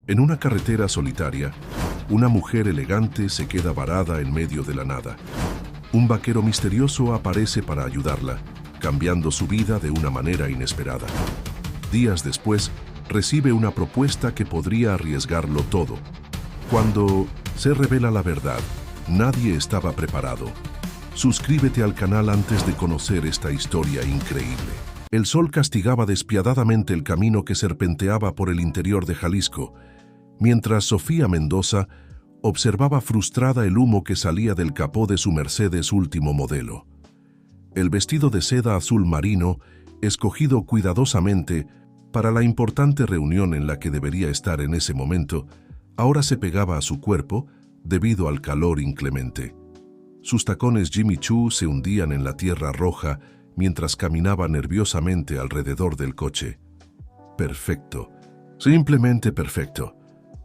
En una carretera solitaria, una mujer elegante se queda varada en medio de la nada. Un vaquero misterioso aparece para ayudarla, cambiando su vida de una manera inesperada. Días después, recibe una propuesta que podría arriesgarlo todo. Cuando se revela la verdad, nadie estaba preparado. Suscríbete al canal antes de conocer esta historia increíble. El sol castigaba despiadadamente el camino que serpenteaba por el interior de Jalisco, mientras Sofía Mendoza observaba frustrada el humo que salía del capó de su Mercedes último modelo. El vestido de seda azul marino, escogido cuidadosamente para la importante reunión en la que debería estar en ese momento, ahora se pegaba a su cuerpo debido al calor inclemente. Sus tacones Jimmy Choo se hundían en la tierra roja mientras caminaba nerviosamente alrededor del coche. Perfecto, simplemente perfecto,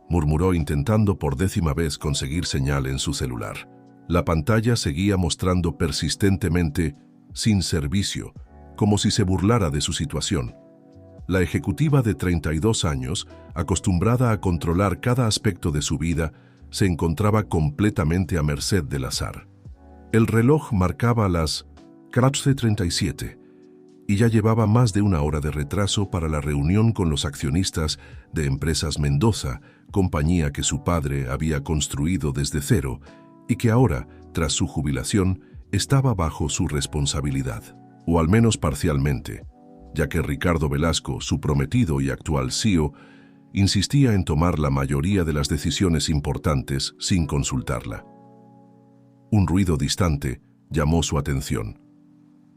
murmuró intentando por 10ª vez conseguir señal en su celular. La pantalla seguía mostrando persistentemente sin servicio, como si se burlara de su situación. La ejecutiva de 32 años, acostumbrada a controlar cada aspecto de su vida, se encontraba completamente a merced del azar. El reloj marcaba las 14:37 y ya llevaba más de una hora de retraso para la reunión con los accionistas de Empresas Mendoza, compañía que su padre había construido desde cero y que ahora, tras su jubilación, estaba bajo su responsabilidad, o al menos parcialmente, ya que Ricardo Velasco, su prometido y actual CEO, insistía en tomar la mayoría de las decisiones importantes sin consultarla. Un ruido distante llamó su atención.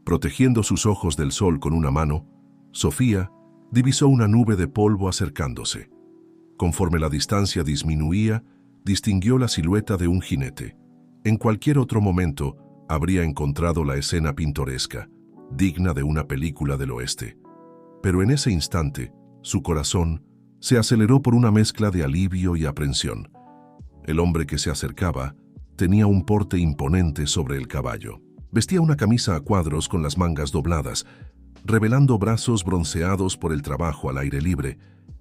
Protegiendo sus ojos del sol con una mano, Sofía divisó una nube de polvo acercándose. Conforme la distancia disminuía, distinguió la silueta de un jinete. En cualquier otro momento, habría encontrado la escena pintoresca, digna de una película del oeste. Pero en ese instante, su corazón se aceleró por una mezcla de alivio y aprensión. El hombre que se acercaba tenía un porte imponente sobre el caballo. Vestía una camisa a cuadros con las mangas dobladas, revelando brazos bronceados por el trabajo al aire libre,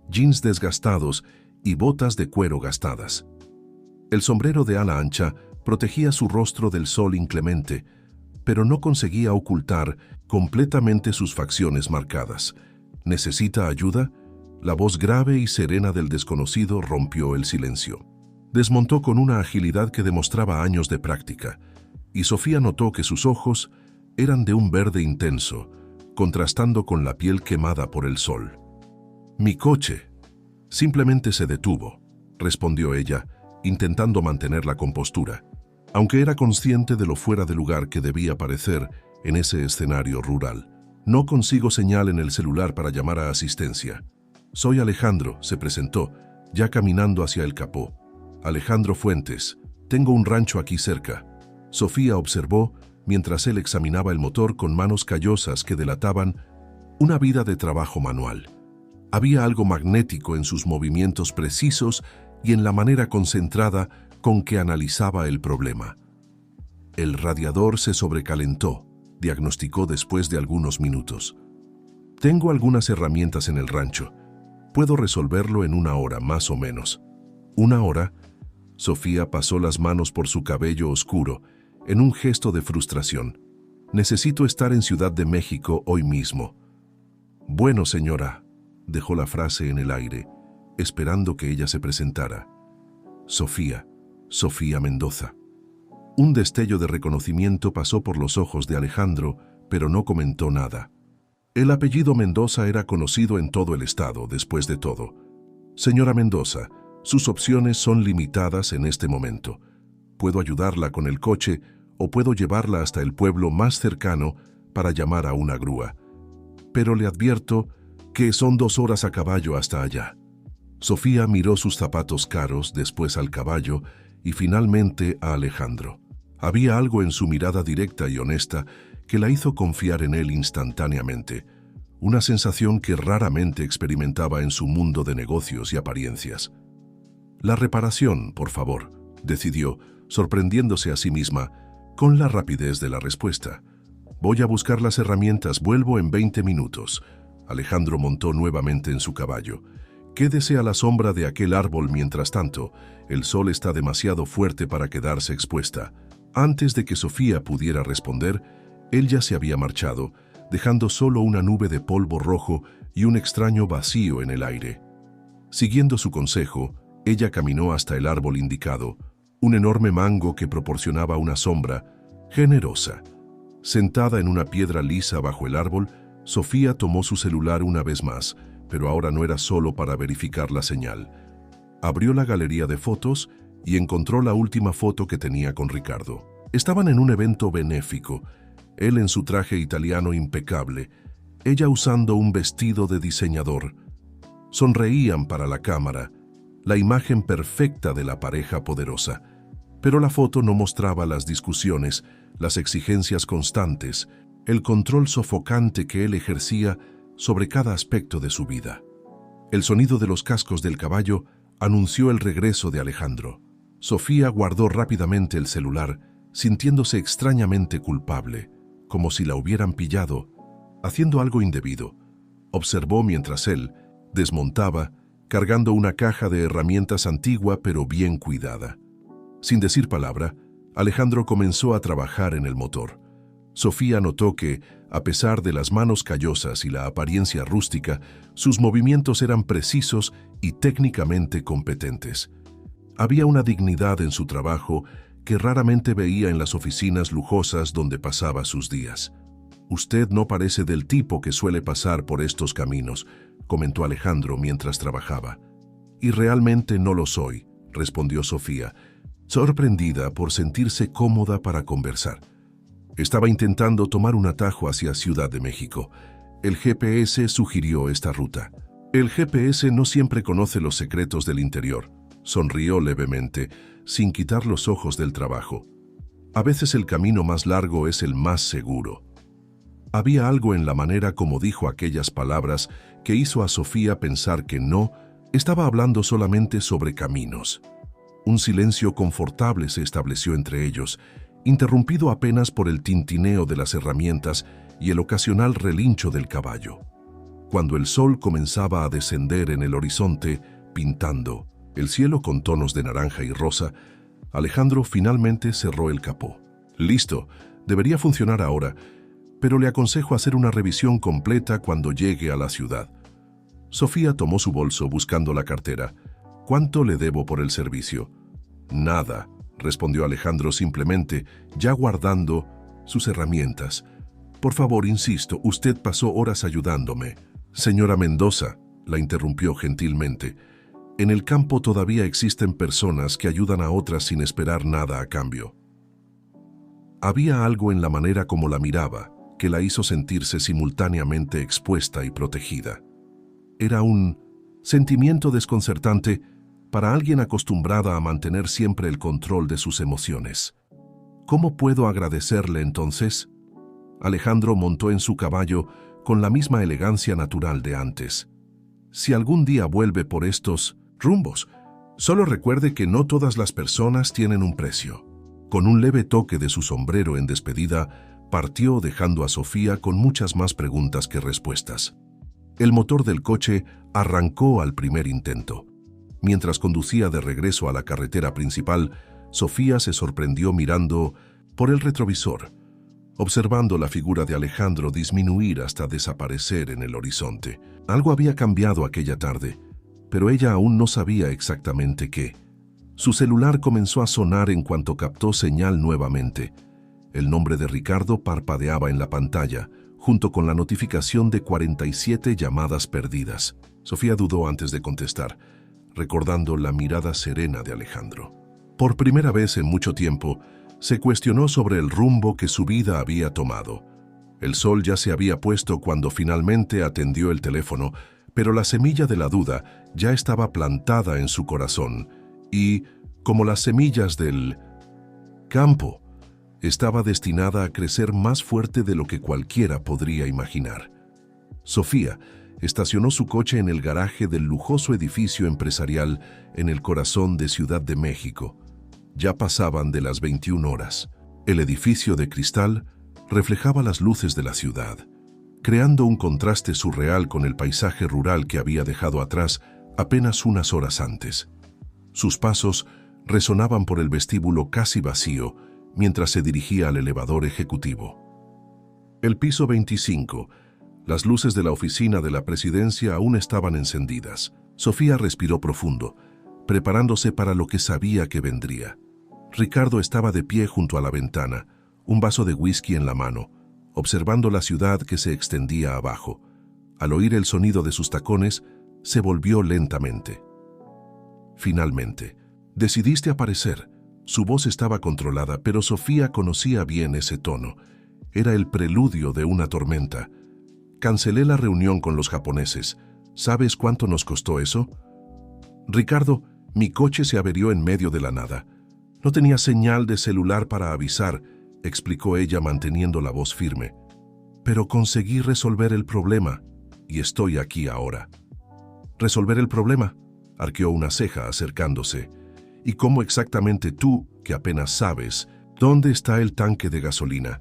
jeans desgastados y botas de cuero gastadas. El sombrero de ala ancha protegía su rostro del sol inclemente, pero no conseguía ocultar completamente sus facciones marcadas. ¿Necesita ayuda? La voz grave y serena del desconocido rompió el silencio. Desmontó con una agilidad que demostraba años de práctica, y Sofía notó que sus ojos eran de un verde intenso, contrastando con la piel quemada por el sol. «Mi coche». Simplemente se detuvo, respondió ella, intentando mantener la compostura, aunque era consciente de lo fuera de lugar que debía parecer en ese escenario rural. «No consigo señal en el celular para llamar a asistencia». «Soy Alejandro», se presentó, ya caminando hacia el capó. «Alejandro Fuentes, tengo un rancho aquí cerca». Sofía observó mientras él examinaba el motor con manos callosas que delataban una vida de trabajo manual. Había algo magnético en sus movimientos precisos y en la manera concentrada con que analizaba el problema. «El radiador se sobrecalentó», diagnosticó después de algunos minutos. «Tengo algunas herramientas en el rancho. Puedo resolverlo en una hora más o menos». «¿Una hora?» Sofía pasó las manos por su cabello oscuro, en un gesto de frustración. «Necesito estar en Ciudad de México hoy mismo». «Bueno, señora», dejó la frase en el aire, esperando que ella se presentara. «Sofía Mendoza». Un destello de reconocimiento pasó por los ojos de Alejandro, pero no comentó nada. El apellido Mendoza era conocido en todo el estado, después de todo. «Señora Mendoza, sus opciones son limitadas en este momento. Puedo ayudarla con el coche o puedo llevarla hasta el pueblo más cercano para llamar a una grúa. Pero le advierto que son 2 horas a caballo hasta allá». Sofía miró sus zapatos caros, después al caballo y finalmente a Alejandro. Había algo en su mirada directa y honesta que la hizo confiar en él instantáneamente, una sensación que raramente experimentaba en su mundo de negocios y apariencias. «La reparación, por favor», decidió, sorprendiéndose a sí misma con la rapidez de la respuesta. «Voy a buscar las herramientas, vuelvo en 20 minutos». Alejandro montó nuevamente en su caballo. Quédese a la sombra de aquel árbol mientras tanto. El sol está demasiado fuerte para quedarse expuesta. Antes de que Sofía pudiera responder, él ya se había marchado, dejando solo una nube de polvo rojo y un extraño vacío en el aire. Siguiendo su consejo, ella caminó hasta el árbol indicado, un enorme mango que proporcionaba una sombra generosa. Sentada en una piedra lisa bajo el árbol, Sofía tomó su celular una vez más, pero ahora no era solo para verificar la señal. Abrió la galería de fotos y encontró la última foto que tenía con Ricardo. Estaban en un evento benéfico, él en su traje italiano impecable, ella usando un vestido de diseñador. Sonreían para la cámara, la imagen perfecta de la pareja poderosa. Pero la foto no mostraba las discusiones, las exigencias constantes, el control sofocante que él ejercía sobre cada aspecto de su vida. El sonido de los cascos del caballo anunció el regreso de Alejandro. Sofía guardó rápidamente el celular, sintiéndose extrañamente culpable, como si la hubieran pillado, haciendo algo indebido. Observó mientras él desmontaba, cargando una caja de herramientas antigua pero bien cuidada. Sin decir palabra, Alejandro comenzó a trabajar en el motor. Sofía notó que, a pesar de las manos callosas y la apariencia rústica, sus movimientos eran precisos y técnicamente competentes. Había una dignidad en su trabajo que raramente veía en las oficinas lujosas donde pasaba sus días. «Usted no parece del tipo que suele pasar por estos caminos», comentó Alejandro mientras trabajaba. «Y realmente no lo soy», respondió Sofía, sorprendida por sentirse cómoda para conversar. Estaba intentando tomar un atajo hacia Ciudad de México. El GPS sugirió esta ruta. «El GPS no siempre conoce los secretos del interior», sonrió levemente, sin quitar los ojos del trabajo. «A veces el camino más largo es el más seguro». Había algo en la manera como dijo aquellas palabras que hizo a Sofía pensar que no estaba hablando solamente sobre caminos. Un silencio confortable se estableció entre ellos, interrumpido apenas por el tintineo de las herramientas y el ocasional relincho del caballo. Cuando el sol comenzaba a descender en el horizonte, pintando el cielo con tonos de naranja y rosa, Alejandro finalmente cerró el capó. «Listo, debería funcionar ahora, pero le aconsejo hacer una revisión completa cuando llegue a la ciudad». Sofía tomó su bolso buscando la cartera. «¿Cuánto le debo por el servicio?» «Nada», respondió Alejandro simplemente, ya guardando sus herramientas. «Por favor, insisto, usted pasó horas ayudándome». «Señora Mendoza», la interrumpió gentilmente, «en el campo todavía existen personas que ayudan a otras sin esperar nada a cambio». Había algo en la manera como la miraba que la hizo sentirse simultáneamente expuesta y protegida. Era un sentimiento desconcertante para alguien acostumbrada a mantener siempre el control de sus emociones. «¿Cómo puedo agradecerle entonces?» Alejandro montó en su caballo con la misma elegancia natural de antes. «Si algún día vuelve por estos rumbos, solo recuerde que no todas las personas tienen un precio». Con un leve toque de su sombrero en despedida, partió dejando a Sofía con muchas más preguntas que respuestas. El motor del coche arrancó al primer intento. Mientras conducía de regreso a la carretera principal, Sofía se sorprendió mirando por el retrovisor, observando la figura de Alejandro disminuir hasta desaparecer en el horizonte. Algo había cambiado aquella tarde, pero ella aún no sabía exactamente qué. Su celular comenzó a sonar en cuanto captó señal nuevamente. El nombre de Ricardo parpadeaba en la pantalla, junto con la notificación de 47 llamadas perdidas. Sofía dudó antes de contestar, recordando la mirada serena de Alejandro. Por primera vez en mucho tiempo, se cuestionó sobre el rumbo que su vida había tomado. El sol ya se había puesto cuando finalmente atendió el teléfono, pero la semilla de la duda ya estaba plantada en su corazón y, como las semillas del campo, estaba destinada a crecer más fuerte de lo que cualquiera podría imaginar. Sofía estacionó su coche en el garaje del lujoso edificio empresarial en el corazón de Ciudad de México. Ya pasaban de las 21 horas. El edificio de cristal reflejaba las luces de la ciudad, creando un contraste surreal con el paisaje rural que había dejado atrás apenas unas horas antes. Sus pasos resonaban por el vestíbulo casi vacío mientras se dirigía al elevador ejecutivo. El piso 25. Las luces de la oficina de la presidencia aún estaban encendidas. Sofía respiró profundo, preparándose para lo que sabía que vendría. Ricardo estaba de pie junto a la ventana, un vaso de whisky en la mano, observando la ciudad que se extendía abajo. Al oír el sonido de sus tacones, se volvió lentamente. Finalmente, decidiste aparecer. Su voz estaba controlada, pero Sofía conocía bien ese tono. Era el preludio de una tormenta. Cancelé la reunión con los japoneses. ¿Sabes cuánto nos costó eso? Ricardo, mi coche se averió en medio de la nada. No tenía señal de celular para avisar, explicó ella manteniendo la voz firme. Pero conseguí resolver el problema y estoy aquí ahora. ¿Resolver el problema? Arqueó una ceja acercándose. ¿Y cómo exactamente tú, que apenas sabes, dónde está el tanque de gasolina,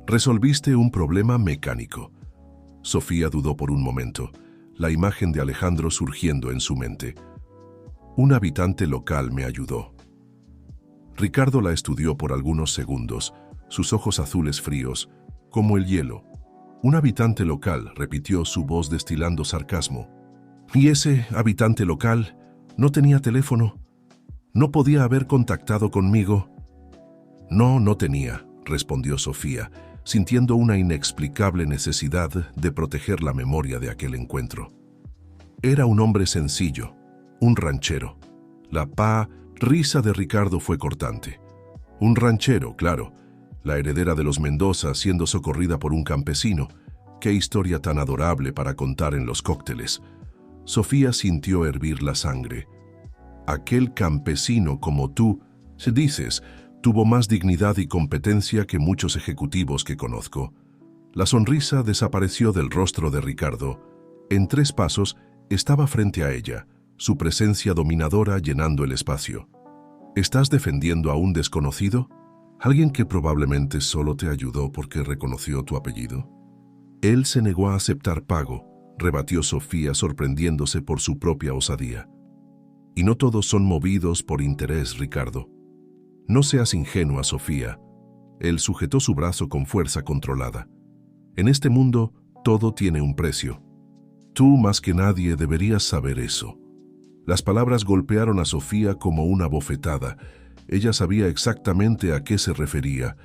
resolviste un problema mecánico? Sofía dudó por un momento, la imagen de Alejandro surgiendo en su mente. Un habitante local me ayudó. Ricardo la estudió por algunos segundos, sus ojos azules fríos, como el hielo. Un habitante local, repitió, su voz destilando sarcasmo. ¿Y ese habitante local no tenía teléfono? ¿No podía haber contactado conmigo? No, no tenía, respondió Sofía, sintiendo una inexplicable necesidad de proteger la memoria de aquel encuentro. Era un hombre sencillo, un ranchero. La risa de Ricardo fue cortante. Un ranchero, claro, la heredera de los Mendoza siendo socorrida por un campesino. Qué historia tan adorable para contar en los cócteles. Sofía sintió hervir la sangre. Aquel campesino como tú, se dices, tuvo más dignidad y competencia que muchos ejecutivos que conozco. La sonrisa desapareció del rostro de Ricardo. En 3 pasos estaba frente a ella, su presencia dominadora llenando el espacio. ¿Estás defendiendo a un desconocido? ¿Alguien que probablemente solo te ayudó porque reconoció tu apellido? Él se negó a aceptar pago, rebatió Sofía sorprendiéndose por su propia osadía. Y no todos son movidos por interés, Ricardo. No seas ingenua, Sofía. Él sujetó su brazo con fuerza controlada. En este mundo, todo tiene un precio. Tú, más que nadie, deberías saber eso. Las palabras golpearon a Sofía como una bofetada. Ella sabía exactamente a qué se refería.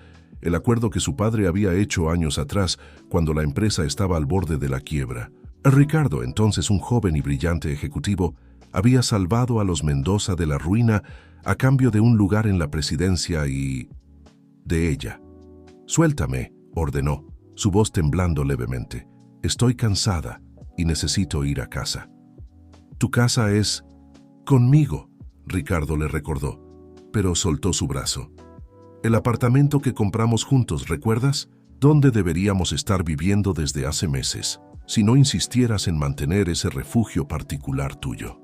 El acuerdo que su padre había hecho años atrás, cuando la empresa estaba al borde de la quiebra. Ricardo, entonces un joven y brillante ejecutivo, había salvado a los Mendoza de la ruina a cambio de un lugar en la presidencia y de ella. «Suéltame», ordenó, su voz temblando levemente. «Estoy cansada y necesito ir a casa». «Tu casa es conmigo», Ricardo le recordó, pero soltó su brazo. «El apartamento que compramos juntos, ¿recuerdas? ¿Dónde deberíamos estar viviendo desde hace meses, si no insistieras en mantener ese refugio particular tuyo?»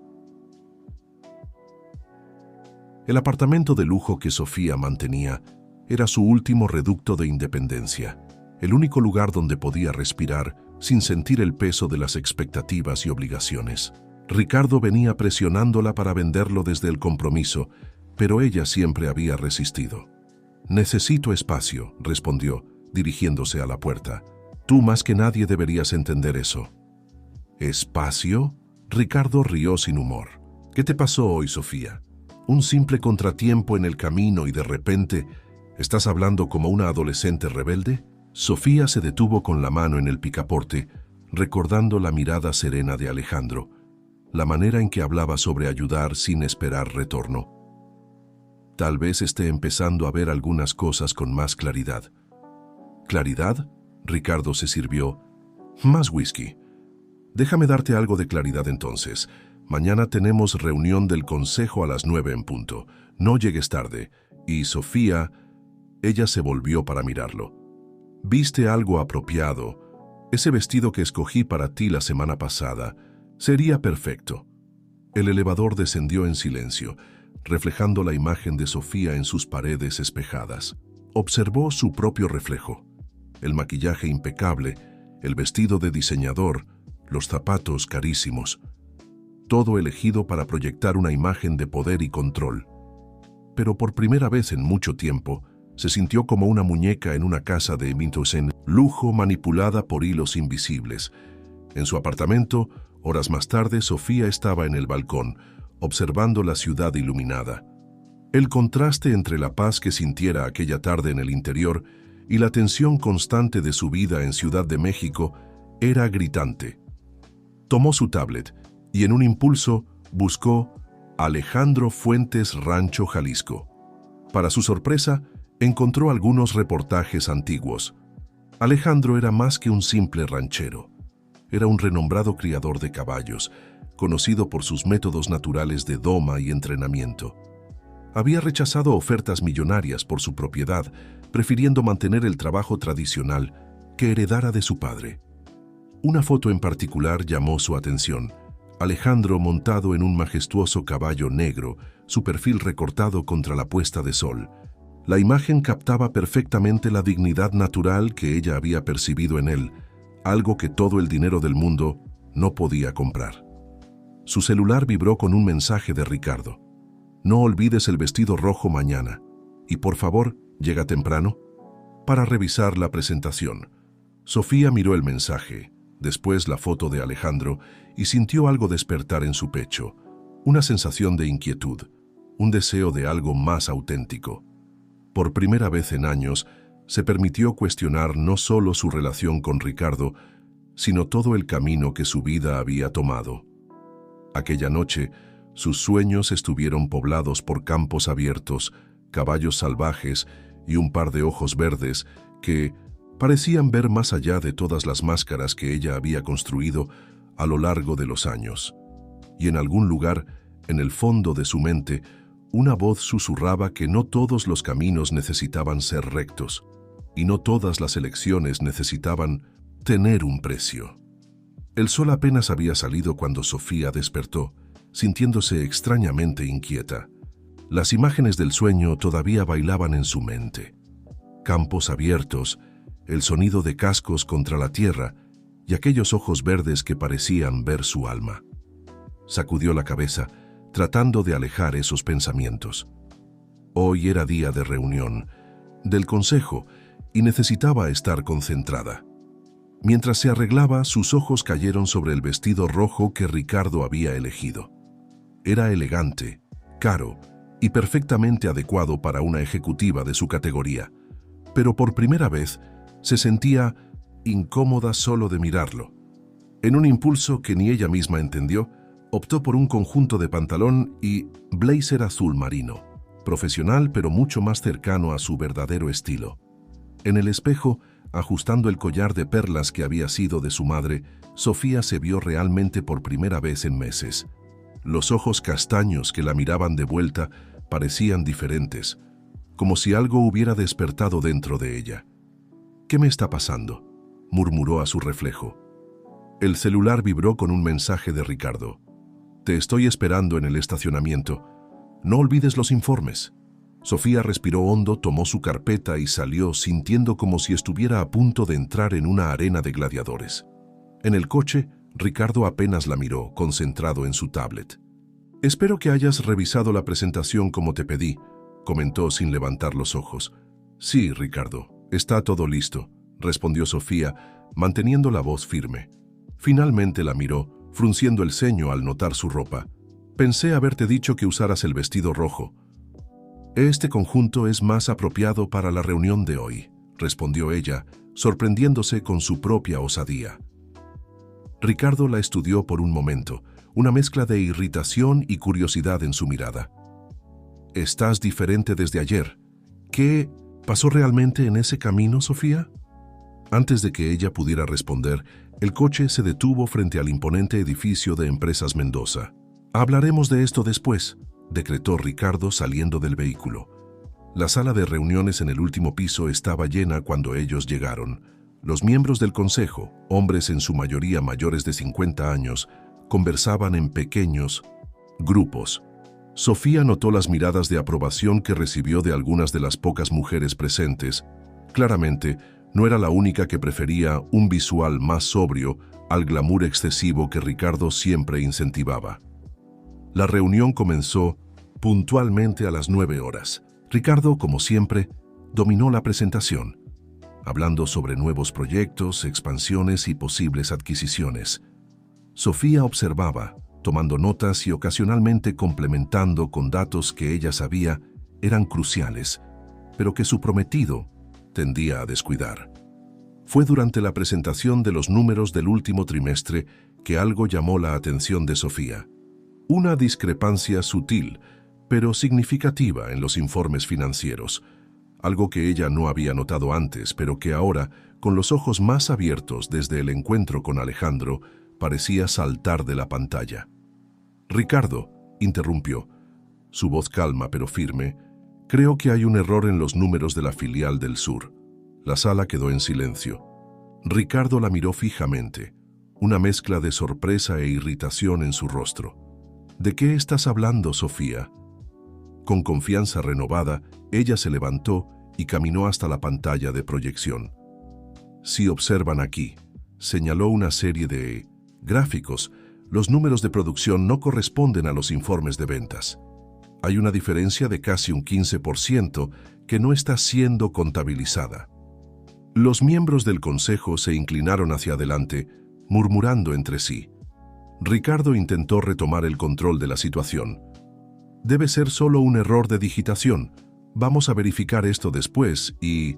El apartamento de lujo que Sofía mantenía era su último reducto de independencia, el único lugar donde podía respirar sin sentir el peso de las expectativas y obligaciones. Ricardo venía presionándola para venderlo desde el compromiso, pero ella siempre había resistido. «Necesito espacio», respondió, dirigiéndose a la puerta. «Tú más que nadie deberías entender eso». «¿Espacio?» Ricardo rió sin humor. «¿Qué te pasó hoy, Sofía? Un simple contratiempo en el camino y de repente, ¿estás hablando como una adolescente rebelde?» Sofía se detuvo con la mano en el picaporte, recordando la mirada serena de Alejandro, la manera en que hablaba sobre ayudar sin esperar retorno. Tal vez esté empezando a ver algunas cosas con más claridad. ¿Claridad? Ricardo se sirvió. Más whisky. Déjame darte algo de claridad entonces. Mañana tenemos reunión del consejo a las 9 en punto. No llegues tarde. Y Sofía, ella se volvió para mirarlo. Viste algo apropiado. Ese vestido que escogí para ti la semana pasada sería perfecto. El elevador descendió en silencio, reflejando la imagen de Sofía en sus paredes espejadas. Observó su propio reflejo. El maquillaje impecable, el vestido de diseñador, los zapatos carísimos. todo elegido para proyectar una imagen de poder y control. Pero por primera vez en mucho tiempo, se sintió como una muñeca en una casa de Mintosen, lujo manipulada por hilos invisibles. En su apartamento, horas más tarde, Sofía estaba en el balcón, observando la ciudad iluminada. El contraste entre la paz que sintiera aquella tarde en el interior y la tensión constante de su vida en Ciudad de México era gritante. Tomó su tablet y en un impulso buscó Alejandro Fuentes Rancho Jalisco. Para su sorpresa, encontró algunos reportajes antiguos. Alejandro era más que un simple ranchero. Era un renombrado criador de caballos, conocido por sus métodos naturales de doma y entrenamiento. Había rechazado ofertas millonarias por su propiedad, prefiriendo mantener el trabajo tradicional que heredara de su padre. Una foto en particular llamó su atención. Alejandro montado en un majestuoso caballo negro, su perfil recortado contra la puesta de sol. La imagen captaba perfectamente la dignidad natural que ella había percibido en él, algo que todo el dinero del mundo no podía comprar. Su celular vibró con un mensaje de Ricardo. No olvides el vestido rojo mañana. Y por favor, llega temprano. Para revisar la presentación. Sofía miró el mensaje, después la foto de Alejandro, y sintió algo despertar en su pecho. Una sensación de inquietud, un deseo de algo más auténtico. Por primera vez en años, se permitió cuestionar no solo su relación con Ricardo, sino todo el camino que su vida había tomado. Aquella noche, sus sueños estuvieron poblados por campos abiertos, caballos salvajes y un par de ojos verdes que parecían ver más allá de todas las máscaras que ella había construido a lo largo de los años. Y en algún lugar, en el fondo de su mente, una voz susurraba que no todos los caminos necesitaban ser rectos, y no todas las elecciones necesitaban tener un precio. El sol apenas había salido cuando Sofía despertó, sintiéndose extrañamente inquieta. Las imágenes del sueño todavía bailaban en su mente. Campos abiertos, el sonido de cascos contra la tierra y aquellos ojos verdes que parecían ver su alma. Sacudió la cabeza, tratando de alejar esos pensamientos. Hoy era día de reunión, del consejo, y necesitaba estar concentrada. Mientras se arreglaba, sus ojos cayeron sobre el vestido rojo que Ricardo había elegido. Era elegante, caro y perfectamente adecuado para una ejecutiva de su categoría, pero por primera vez se sentía incómoda solo de mirarlo. En un impulso que ni ella misma entendió, optó por un conjunto de pantalón y blazer azul marino, profesional pero mucho más cercano a su verdadero estilo. En el espejo, ajustando el collar de perlas que había sido de su madre, Sofía se vio realmente por primera vez en meses. Los ojos castaños que la miraban de vuelta parecían diferentes, como si algo hubiera despertado dentro de ella. «¿Qué me está pasando?», murmuró a su reflejo. El celular vibró con un mensaje de Ricardo. «Te estoy esperando en el estacionamiento. No olvides los informes». Sofía respiró hondo, tomó su carpeta y salió sintiendo como si estuviera a punto de entrar en una arena de gladiadores. En el coche, Ricardo apenas la miró, concentrado en su tablet. «Espero que hayas revisado la presentación como te pedí», comentó sin levantar los ojos. «Sí, Ricardo, está todo listo», respondió Sofía, manteniendo la voz firme. Finalmente la miró, frunciendo el ceño al notar su ropa. «Pensé haberte dicho que usaras el vestido rojo». «Este conjunto es más apropiado para la reunión de hoy», respondió ella, sorprendiéndose con su propia osadía. Ricardo la estudió por un momento, una mezcla de irritación y curiosidad en su mirada. «Estás diferente desde ayer. ¿Qué pasó realmente en ese camino, Sofía?». Antes de que ella pudiera responder, el coche se detuvo frente al imponente edificio de Empresas Mendoza. «Hablaremos de esto después», decretó Ricardo saliendo del vehículo. La sala de reuniones en el último piso estaba llena cuando ellos llegaron. Los miembros del consejo, hombres en su mayoría mayores de 50 años, conversaban en pequeños grupos. Sofía notó las miradas de aprobación que recibió de algunas de las pocas mujeres presentes. Claramente, no era la única que prefería un visual más sobrio al glamour excesivo que Ricardo siempre incentivaba. La reunión comenzó puntualmente a las 9 horas. Ricardo, como siempre, dominó la presentación, hablando sobre nuevos proyectos, expansiones y posibles adquisiciones. Sofía observaba, tomando notas y ocasionalmente complementando con datos que ella sabía eran cruciales, pero que su prometido tendía a descuidar. Fue durante la presentación de los números del último trimestre que algo llamó la atención de Sofía. Una discrepancia sutil, pero significativa en los informes financieros, algo que ella no había notado antes, pero que ahora, con los ojos más abiertos desde el encuentro con Alejandro, parecía saltar de la pantalla. «Ricardo», interrumpió, su voz calma pero firme, «creo que hay un error en los números de la filial del sur». La sala quedó en silencio. Ricardo la miró fijamente, una mezcla de sorpresa e irritación en su rostro. «¿De qué estás hablando, Sofía?». Con confianza renovada, ella se levantó y caminó hasta la pantalla de proyección. «Si observan aquí», señaló una serie de gráficos, «los números de producción no corresponden a los informes de ventas. Hay una diferencia de casi un 15% que no está siendo contabilizada». Los miembros del consejo se inclinaron hacia adelante, murmurando entre sí. Ricardo intentó retomar el control de la situación. «Debe ser solo un error de digitación. Vamos a verificar esto después y...».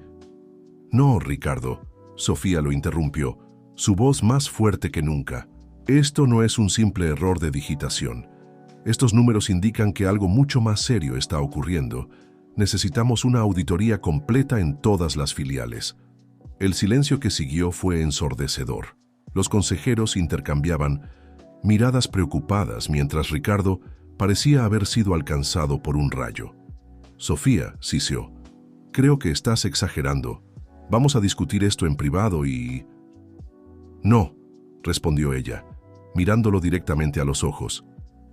«No, Ricardo», Sofía lo interrumpió, su voz más fuerte que nunca. «Esto no es un simple error de digitación. Estos números indican que algo mucho más serio está ocurriendo. Necesitamos una auditoría completa en todas las filiales». El silencio que siguió fue ensordecedor. Los consejeros intercambiaban miradas preocupadas mientras Ricardo parecía haber sido alcanzado por un rayo. «Sofía», siseó, «creo que estás exagerando. Vamos a discutir esto en privado y...». «No», respondió ella, mirándolo directamente a los ojos.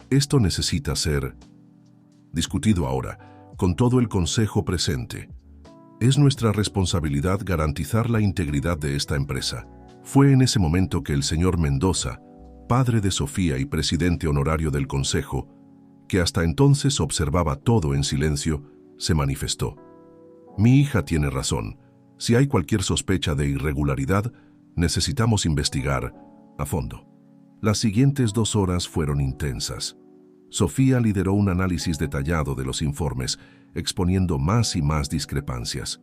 «Esto necesita ser discutido ahora, con todo el consejo presente. Es nuestra responsabilidad garantizar la integridad de esta empresa». Fue en ese momento que el señor Mendoza, padre de Sofía y presidente honorario del consejo, que hasta entonces observaba todo en silencio, se manifestó. «Mi hija tiene razón. Si hay cualquier sospecha de irregularidad, necesitamos investigar a fondo». Las siguientes 2 horas fueron intensas. Sofía lideró un análisis detallado de los informes, exponiendo más y más discrepancias.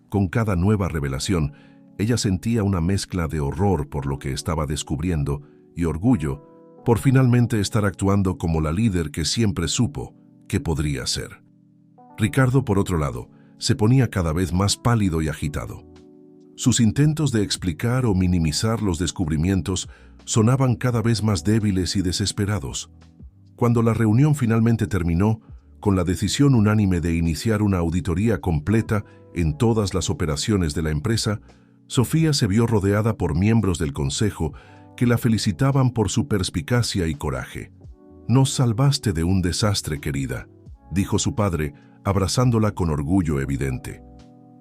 Con cada nueva revelación, ella sentía una mezcla de horror por lo que estaba descubriendo y orgullo por finalmente estar actuando como la líder que siempre supo que podría ser. Ricardo, por otro lado, se ponía cada vez más pálido y agitado. Sus intentos de explicar o minimizar los descubrimientos sonaban cada vez más débiles y desesperados. Cuando la reunión finalmente terminó, con la decisión unánime de iniciar una auditoría completa en todas las operaciones de la empresa, Sofía se vio rodeada por miembros del consejo que la felicitaban por su perspicacia y coraje. «Nos salvaste de un desastre, querida», dijo su padre, abrazándola con orgullo evidente.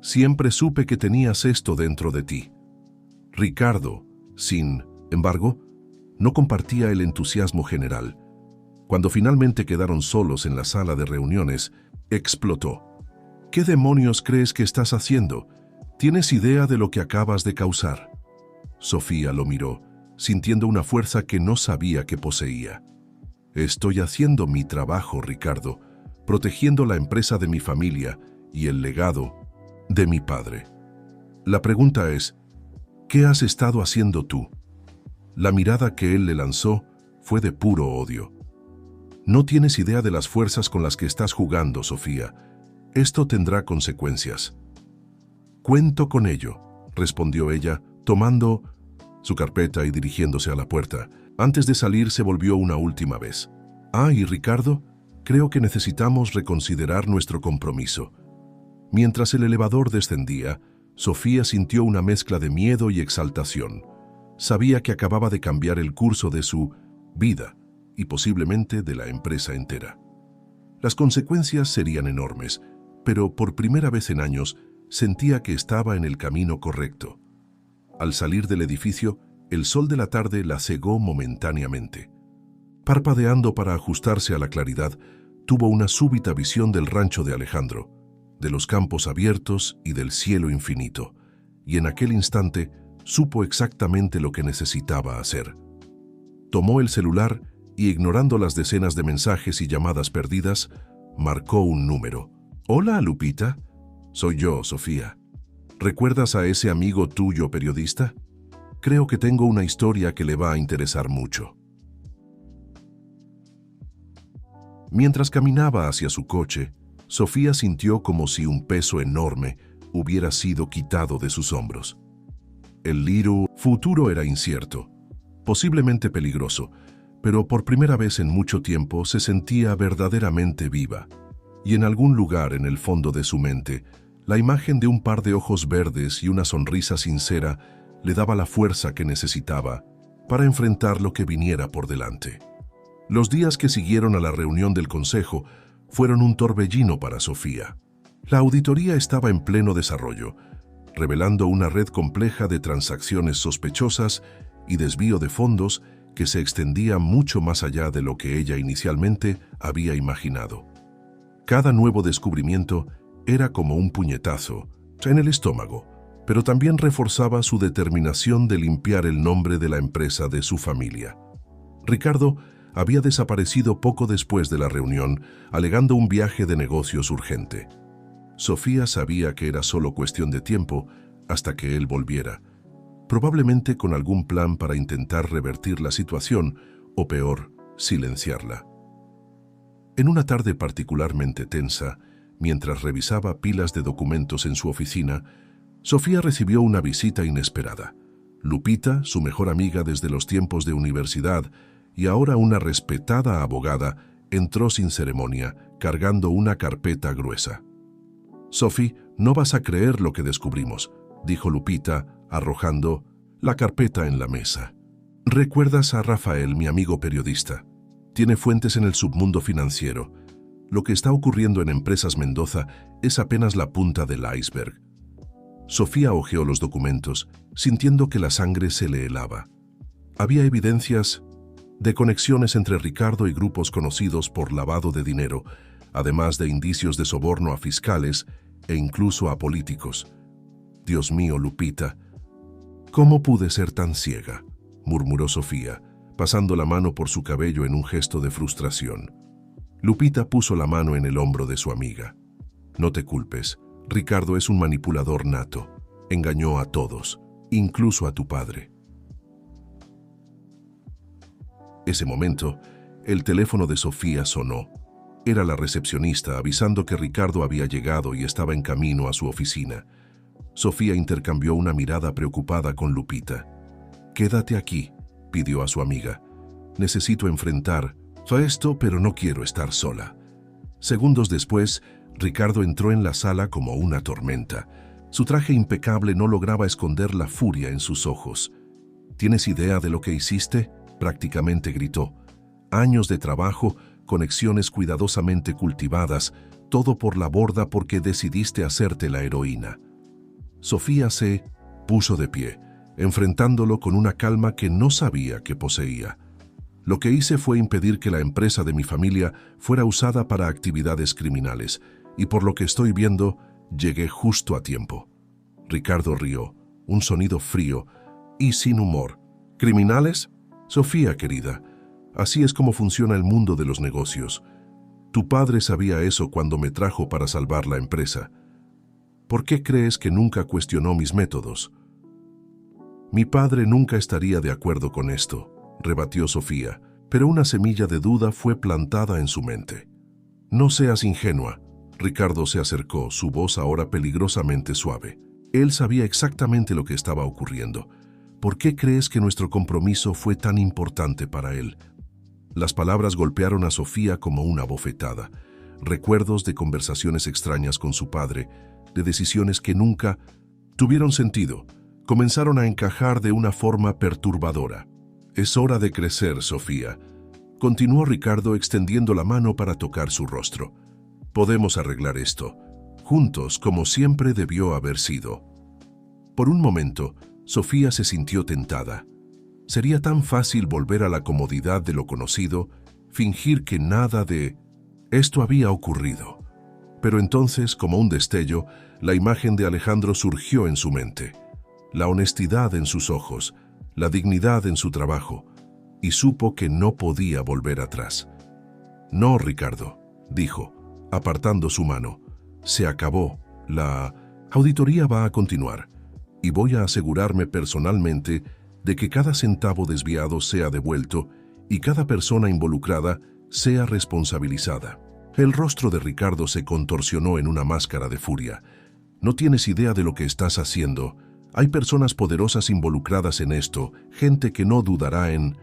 «Siempre supe que tenías esto dentro de ti». Ricardo, sin embargo, no compartía el entusiasmo general. Cuando finalmente quedaron solos en la sala de reuniones, explotó. «¿Qué demonios crees que estás haciendo? ¿Tienes idea de lo que acabas de causar?». Sofía lo miró, sintiendo una fuerza que no sabía que poseía. «Estoy haciendo mi trabajo, Ricardo, protegiendo la empresa de mi familia y el legado de mi padre. La pregunta es, ¿qué has estado haciendo tú?». La mirada que él le lanzó fue de puro odio. «No tienes idea de las fuerzas con las que estás jugando, Sofía. Esto tendrá consecuencias». «Cuento con ello», respondió ella, tomando su carpeta y dirigiéndose a la puerta. Antes de salir se volvió una última vez. «Ah, y Ricardo, creo que necesitamos reconsiderar nuestro compromiso». Mientras el elevador descendía, Sofía sintió una mezcla de miedo y exaltación. Sabía que acababa de cambiar el curso de su vida y posiblemente de la empresa entera. Las consecuencias serían enormes, pero por primera vez en años sentía que estaba en el camino correcto. Al salir del edificio, el sol de la tarde la cegó momentáneamente. Parpadeando para ajustarse a la claridad, tuvo una súbita visión del rancho de Alejandro, de los campos abiertos y del cielo infinito, y en aquel instante supo exactamente lo que necesitaba hacer. Tomó el celular y, ignorando las decenas de mensajes y llamadas perdidas, marcó un número. «Hola, Lupita. Soy yo, Sofía. ¿Recuerdas a ese amigo tuyo periodista? Creo que tengo una historia que le va a interesar mucho». Mientras caminaba hacia su coche, Sofía sintió como si un peso enorme hubiera sido quitado de sus hombros. El futuro era incierto, posiblemente peligroso, pero por primera vez en mucho tiempo se sentía verdaderamente viva. Y en algún lugar en el fondo de su mente, la imagen de un par de ojos verdes y una sonrisa sincera le daba la fuerza que necesitaba para enfrentar lo que viniera por delante. Los días que siguieron a la reunión del consejo fueron un torbellino para Sofía. La auditoría estaba en pleno desarrollo, revelando una red compleja de transacciones sospechosas y desvío de fondos que se extendía mucho más allá de lo que ella inicialmente había imaginado. Cada nuevo descubrimiento era como un puñetazo en el estómago, pero también reforzaba su determinación de limpiar el nombre de la empresa de su familia. Ricardo había desaparecido poco después de la reunión, alegando un viaje de negocios urgente. Sofía sabía que era solo cuestión de tiempo hasta que él volviera, probablemente con algún plan para intentar revertir la situación o, peor, silenciarla. En una tarde particularmente tensa, mientras revisaba pilas de documentos en su oficina, Sofía recibió una visita inesperada. Lupita, su mejor amiga desde los tiempos de universidad y ahora una respetada abogada, entró sin ceremonia, cargando una carpeta gruesa. «Sophie, no vas a creer lo que descubrimos», dijo Lupita, arrojando la carpeta en la mesa. «¿Recuerdas a Rafael, mi amigo periodista? Tiene fuentes en el submundo financiero. Lo que está ocurriendo en Empresas Mendoza es apenas la punta del iceberg». Sofía hojeó los documentos, sintiendo que la sangre se le helaba. Había evidencias de conexiones entre Ricardo y grupos conocidos por lavado de dinero, además de indicios de soborno a fiscales e incluso a políticos. «Dios mío, Lupita, ¿cómo pude ser tan ciega?», murmuró Sofía, pasando la mano por su cabello en un gesto de frustración. Lupita puso la mano en el hombro de su amiga. «No te culpes. Ricardo es un manipulador nato. Engañó a todos, incluso a tu padre». Ese momento, el teléfono de Sofía sonó. Era la recepcionista avisando que Ricardo había llegado y estaba en camino a su oficina. Sofía intercambió una mirada preocupada con Lupita. «Quédate aquí», pidió a su amiga. «Necesito enfrentar esto, pero no quiero estar sola». Segundos después, Ricardo entró en la sala como una tormenta. Su traje impecable no lograba esconder la furia en sus ojos. «¿Tienes idea de lo que hiciste?», prácticamente gritó. «Años de trabajo, conexiones cuidadosamente cultivadas, todo por la borda porque decidiste hacerte la heroína». Sofía se puso de pie, enfrentándolo con una calma que no sabía que poseía. «Lo que hice fue impedir que la empresa de mi familia fuera usada para actividades criminales, y por lo que estoy viendo, llegué justo a tiempo». Ricardo rió, un sonido frío y sin humor. «¿Criminales? Sofía, querida, así es como funciona el mundo de los negocios. Tu padre sabía eso cuando me trajo para salvar la empresa. ¿Por qué crees que nunca cuestionó mis métodos?». «Mi padre nunca estaría de acuerdo con esto», rebatió Sofía, pero una semilla de duda fue plantada en su mente. «No seas ingenua». Ricardo se acercó, su voz ahora peligrosamente suave. Él sabía exactamente lo que estaba ocurriendo. «¿Por qué crees que nuestro compromiso fue tan importante para él?». Las palabras golpearon a Sofía como una bofetada. Recuerdos de conversaciones extrañas con su padre, de decisiones que nunca tuvieron sentido, comenzaron a encajar de una forma perturbadora. «Es hora de crecer, Sofía», continuó Ricardo extendiendo la mano para tocar su rostro. «Podemos arreglar esto, juntos como siempre debió haber sido». Por un momento, Sofía se sintió tentada. Sería tan fácil volver a la comodidad de lo conocido, fingir que nada de esto había ocurrido. Pero entonces, como un destello, la imagen de Alejandro surgió en su mente. La honestidad en sus ojos, la dignidad en su trabajo, y supo que no podía volver atrás. «No, Ricardo», dijo, apartando su mano. «Se acabó. La auditoría va a continuar, y voy a asegurarme personalmente de que cada centavo desviado sea devuelto y cada persona involucrada sea responsabilizada». El rostro de Ricardo se contorsionó en una máscara de furia. «No tienes idea de lo que estás haciendo. Hay personas poderosas involucradas en esto, gente que no dudará en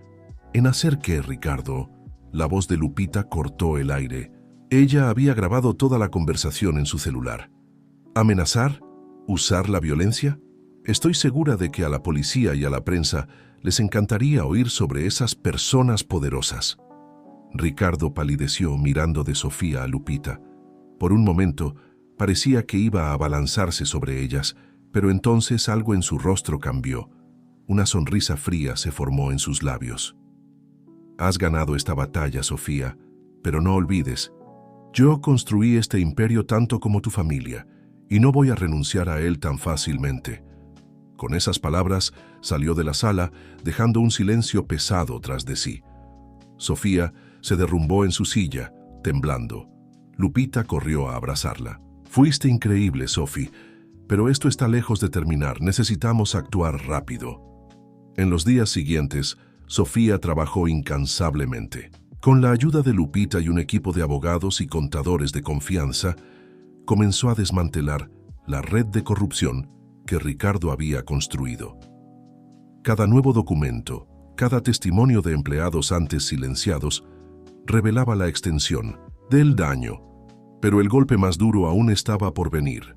hacer qué, Ricardo». La voz de Lupita cortó el aire. Ella había grabado toda la conversación en su celular. ¿Amenazar? ¿Usar la violencia? Estoy segura de que a la policía y a la prensa les encantaría oír sobre esas personas poderosas. Ricardo palideció mirando de Sofía a Lupita. Por un momento, parecía que iba a abalanzarse sobre ellas, pero entonces algo en su rostro cambió. Una sonrisa fría se formó en sus labios. «Has ganado esta batalla, Sofía, pero no olvides, yo construí este imperio tanto como tu familia, y no voy a renunciar a él tan fácilmente». Con esas palabras salió de la sala, dejando un silencio pesado tras de sí. Sofía se derrumbó en su silla, temblando. Lupita corrió a abrazarla. «Fuiste increíble, Sophie, pero esto está lejos de terminar. Necesitamos actuar rápido». En los días siguientes, Sofía trabajó incansablemente. Con la ayuda de Lupita y un equipo de abogados y contadores de confianza, comenzó a desmantelar la red de corrupción que Ricardo había construido. Cada nuevo documento, cada testimonio de empleados antes silenciados, revelaba la extensión del daño, pero el golpe más duro aún estaba por venir.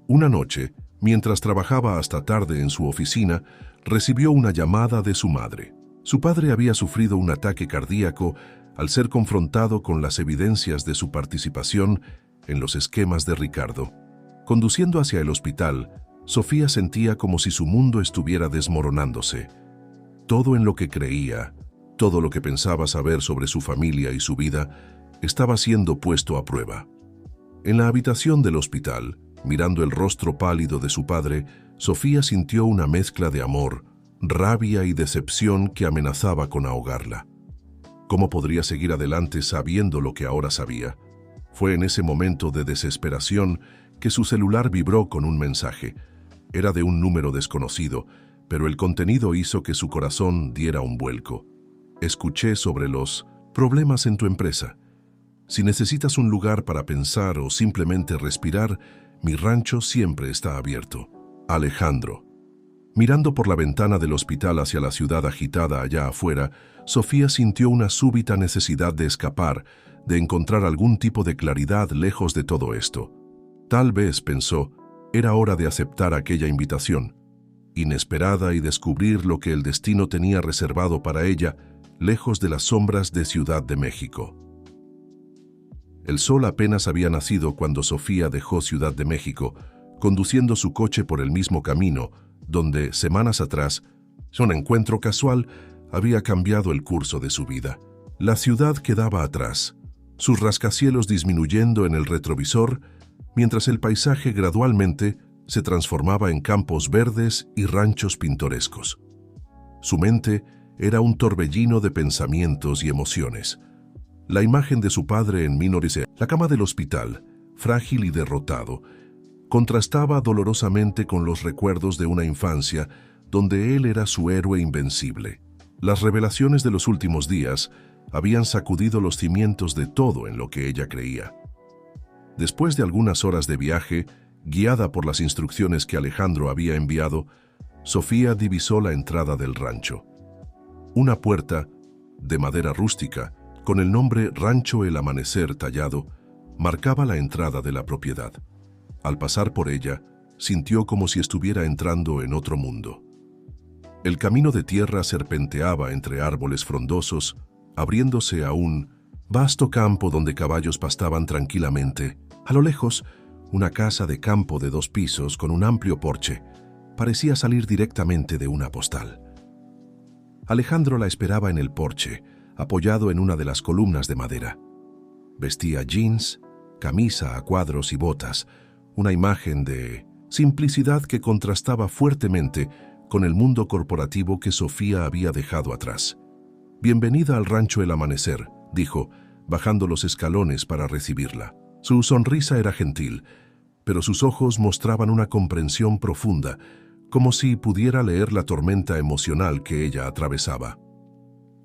Una noche, mientras trabajaba hasta tarde en su oficina, recibió una llamada de su madre. Su padre había sufrido un ataque cardíaco al ser confrontado con las evidencias de su participación en los esquemas de Ricardo. Conduciendo hacia el hospital, Sofía sentía como si su mundo estuviera desmoronándose. Todo en lo que creía, todo lo que pensaba saber sobre su familia y su vida, estaba siendo puesto a prueba. En la habitación del hospital, mirando el rostro pálido de su padre, Sofía sintió una mezcla de amor, rabia y decepción que amenazaba con ahogarla. ¿Cómo podría seguir adelante sabiendo lo que ahora sabía? Fue en ese momento de desesperación que su celular vibró con un mensaje. Era de un número desconocido, pero el contenido hizo que su corazón diera un vuelco. «Escuché sobre los problemas en tu empresa. Si necesitas un lugar para pensar o simplemente respirar, mi rancho siempre está abierto. Alejandro». Mirando por la ventana del hospital hacia la ciudad agitada allá afuera, Sofía sintió una súbita necesidad de escapar, de encontrar algún tipo de claridad lejos de todo esto. Tal vez, pensó, era hora de aceptar aquella invitación, inesperada, y descubrir lo que el destino tenía reservado para ella, lejos de las sombras de Ciudad de México. El sol apenas había nacido cuando Sofía dejó Ciudad de México, conduciendo su coche por el mismo camino, donde, semanas atrás, un encuentro casual había cambiado el curso de su vida. La ciudad quedaba atrás, sus rascacielos disminuyendo en el retrovisor, mientras el paisaje gradualmente se transformaba en campos verdes y ranchos pintorescos. Su mente era un torbellino de pensamientos y emociones. La imagen de su padre en minoría, la cama del hospital, frágil y derrotado, contrastaba dolorosamente con los recuerdos de una infancia donde él era su héroe invencible. Las revelaciones de los últimos días habían sacudido los cimientos de todo en lo que ella creía. Después de algunas horas de viaje, guiada por las instrucciones que Alejandro había enviado, Sofía divisó la entrada del rancho. Una puerta, de madera rústica, con el nombre Rancho El Amanecer tallado, marcaba la entrada de la propiedad. Al pasar por ella, sintió como si estuviera entrando en otro mundo. El camino de tierra serpenteaba entre árboles frondosos, abriéndose a un vasto campo donde caballos pastaban tranquilamente. A lo lejos, una casa de campo de 2 pisos con un amplio porche parecía salir directamente de una postal. Alejandro la esperaba en el porche, apoyado en una de las columnas de madera. Vestía jeans, camisa a cuadros y botas, una imagen de simplicidad que contrastaba fuertemente con el mundo corporativo que Sofía había dejado atrás. «Bienvenida al rancho El Amanecer», dijo, bajando los escalones para recibirla. Su sonrisa era gentil, pero sus ojos mostraban una comprensión profunda, como si pudiera leer la tormenta emocional que ella atravesaba.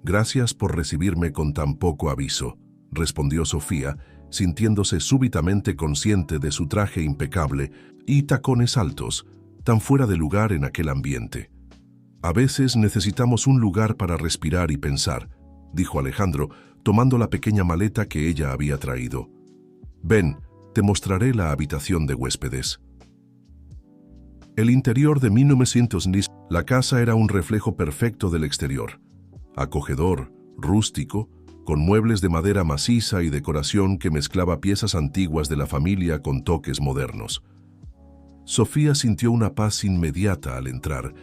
«Gracias por recibirme con tan poco aviso», respondió Sofía, sintiéndose súbitamente consciente de su traje impecable y tacones altos, tan fuera de lugar en aquel ambiente. «A veces necesitamos un lugar para respirar y pensar», dijo Alejandro, tomando la pequeña maleta que ella había traído. «Ven, te mostraré la habitación de huéspedes». El interior de 1910, la casa era un reflejo perfecto del exterior. Acogedor, rústico, con muebles de madera maciza y decoración que mezclaba piezas antiguas de la familia con toques modernos. Sofía sintió una paz inmediata al entrar,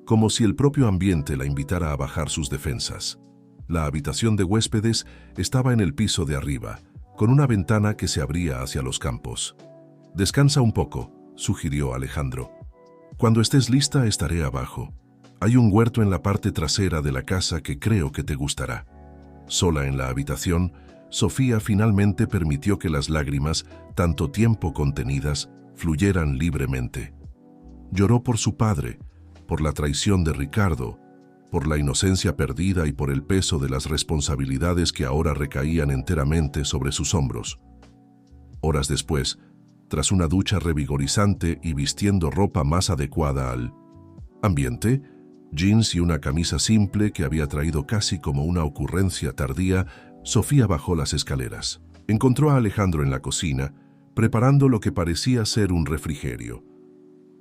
como si el propio ambiente la invitara a bajar sus defensas. La habitación de huéspedes estaba en el piso de arriba, con una ventana que se abría hacia los campos. «Descansa un poco», sugirió Alejandro. «Cuando estés lista estaré abajo. Hay un huerto en la parte trasera de la casa que creo que te gustará». Sola en la habitación, Sofía finalmente permitió que las lágrimas, tanto tiempo contenidas, fluyeran libremente. Lloró por su padre, por la traición de Ricardo, por la inocencia perdida y por el peso de las responsabilidades que ahora recaían enteramente sobre sus hombros. Horas después, tras una ducha revigorizante y vistiendo ropa más adecuada al ambiente, jeans y una camisa simple que había traído casi como una ocurrencia tardía, Sofía bajó las escaleras. Encontró a Alejandro en la cocina, preparando lo que parecía ser un refrigerio.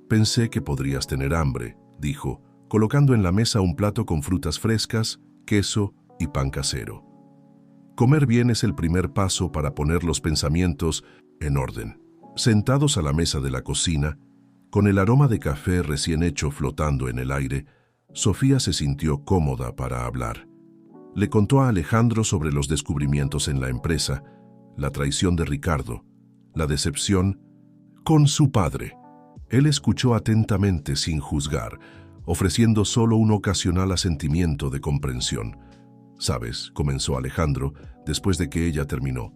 «Pensé que podrías tener hambre», dijo, colocando en la mesa un plato con frutas frescas, queso y pan casero. Comer bien es el primer paso para poner los pensamientos en orden. Sentados a la mesa de la cocina, con el aroma de café recién hecho flotando en el aire, Sofía se sintió cómoda para hablar. Le contó a Alejandro sobre los descubrimientos en la empresa, la traición de Ricardo, la decepción con su padre. Él escuchó atentamente sin juzgar, ofreciendo solo un ocasional asentimiento de comprensión. «Sabes», comenzó Alejandro, después de que ella terminó,